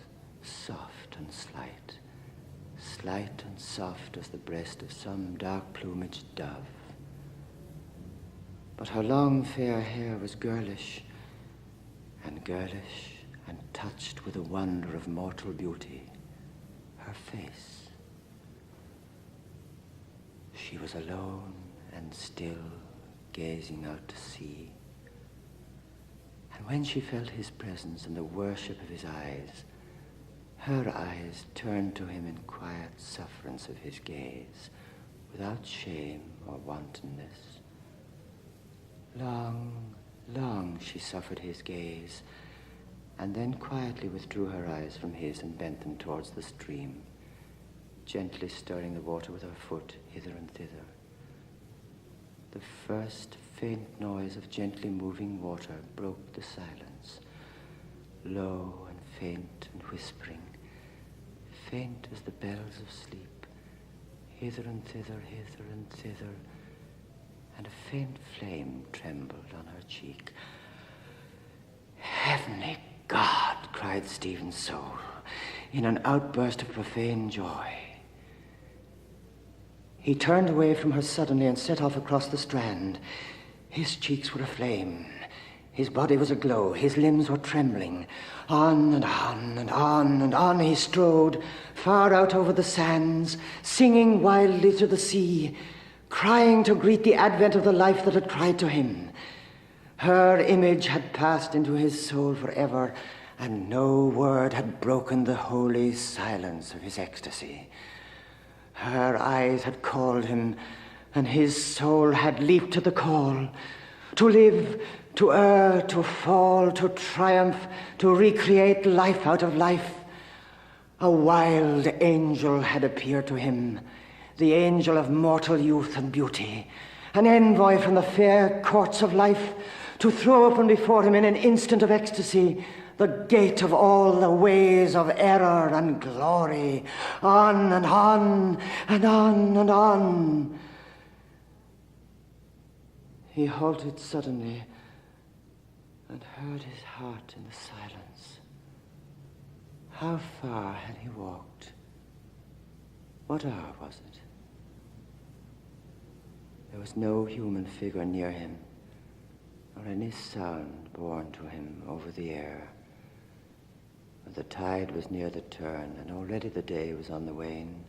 soft and slight and soft as the breast of some dark-plumaged dove. But her long, fair hair was girlish and touched with a wonder of mortal beauty. Her face. She was alone and still, gazing out to sea. And when she felt his presence and the worship of his eyes, her eyes turned to him in quiet sufferance of his gaze, without shame or wantonness. Long she suffered his gaze, and then quietly withdrew her eyes from his and bent them towards the stream, gently stirring the water with her foot hither and thither. The first faint noise of gently moving water broke the silence, low and faint and whispering, faint as the bells of sleep, hither and thither, and a faint flame trembled on her cheek. Heavenly God, cried Stephen's soul, in an outburst of profane joy. He turned away from her suddenly and set off across the strand. His cheeks were aflame. His body was aglow. His limbs were trembling. On and on and on and on he strode, far out over the sands, singing wildly to the sea, crying to greet the advent of the life that had cried to him. Her image had passed into his soul forever, and no word had broken the holy silence of his ecstasy. Her eyes had called him, and his soul had leaped to the call. To live, to err, to fall, to triumph, to recreate life out of life. A wild angel had appeared to him, the angel of mortal youth and beauty, an envoy from the fair courts of life, to throw open before him in an instant of ecstasy the gate of all the ways of error and glory, on and on and on and on. He halted suddenly and heard his heart in the silence. How far had he walked? What hour was it? There was no human figure near him, nor any sound borne to him over the air. The tide was near the turn, and already the day was on the wane.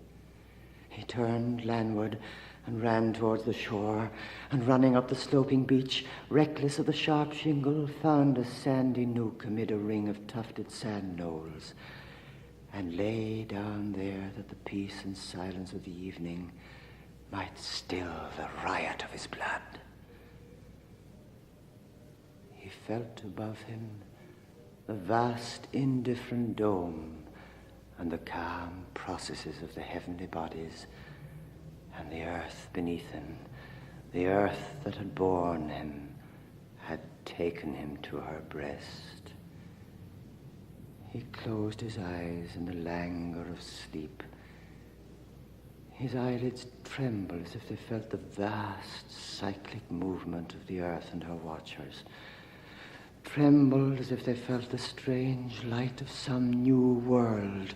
He turned landward and ran towards the shore, and running up the sloping beach, reckless of the sharp shingle, found a sandy nook amid a ring of tufted sand knolls. and lay down there that the peace and silence of the evening might still the riot of his blood. He felt above him the vast indifferent dome and the calm processes of the heavenly bodies, and the earth beneath him, the earth that had borne him, had taken him to her breast. He closed his eyes in the languor of sleep. His eyelids trembled as if they felt the vast cyclic movement of the earth and her watchers, trembled as if they felt the strange light of some new world.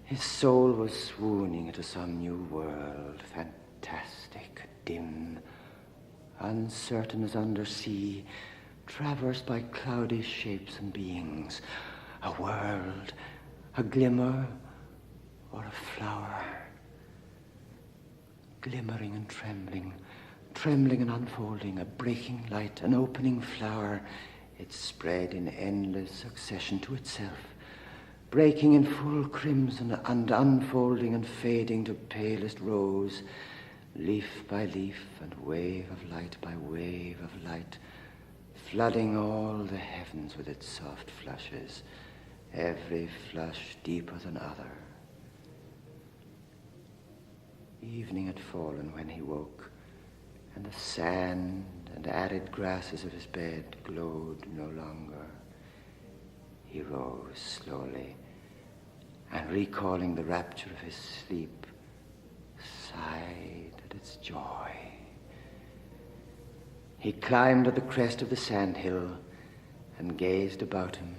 His soul was swooning into some new world, fantastic, dim, uncertain as undersea, traversed by cloudy shapes and beings. A world, a glimmer, or a flower. Glimmering and trembling, trembling and unfolding, a breaking light, an opening flower. It spread in endless succession to itself, breaking in full crimson and unfolding and fading to palest rose, leaf by leaf and wave of light by wave of light, flooding all the heavens with its soft flushes, every flush deeper than other. Evening had fallen when he woke, and the sand and arid grasses of his bed glowed no longer. He rose slowly, and recalling the rapture of his sleep, sighed at its joy. He climbed at the crest of the sandhill and gazed about him.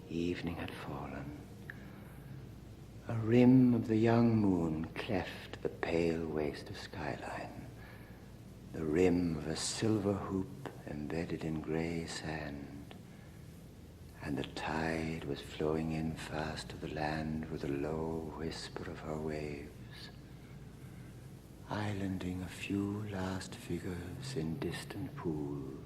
Evening had fallen. A rim of the young moon cleft the pale waste of skyline, the rim of a silver hoop embedded in grey sand, and the tide was flowing in fast to the land with a low whisper of her waves, islanding a few last figures in distant pools.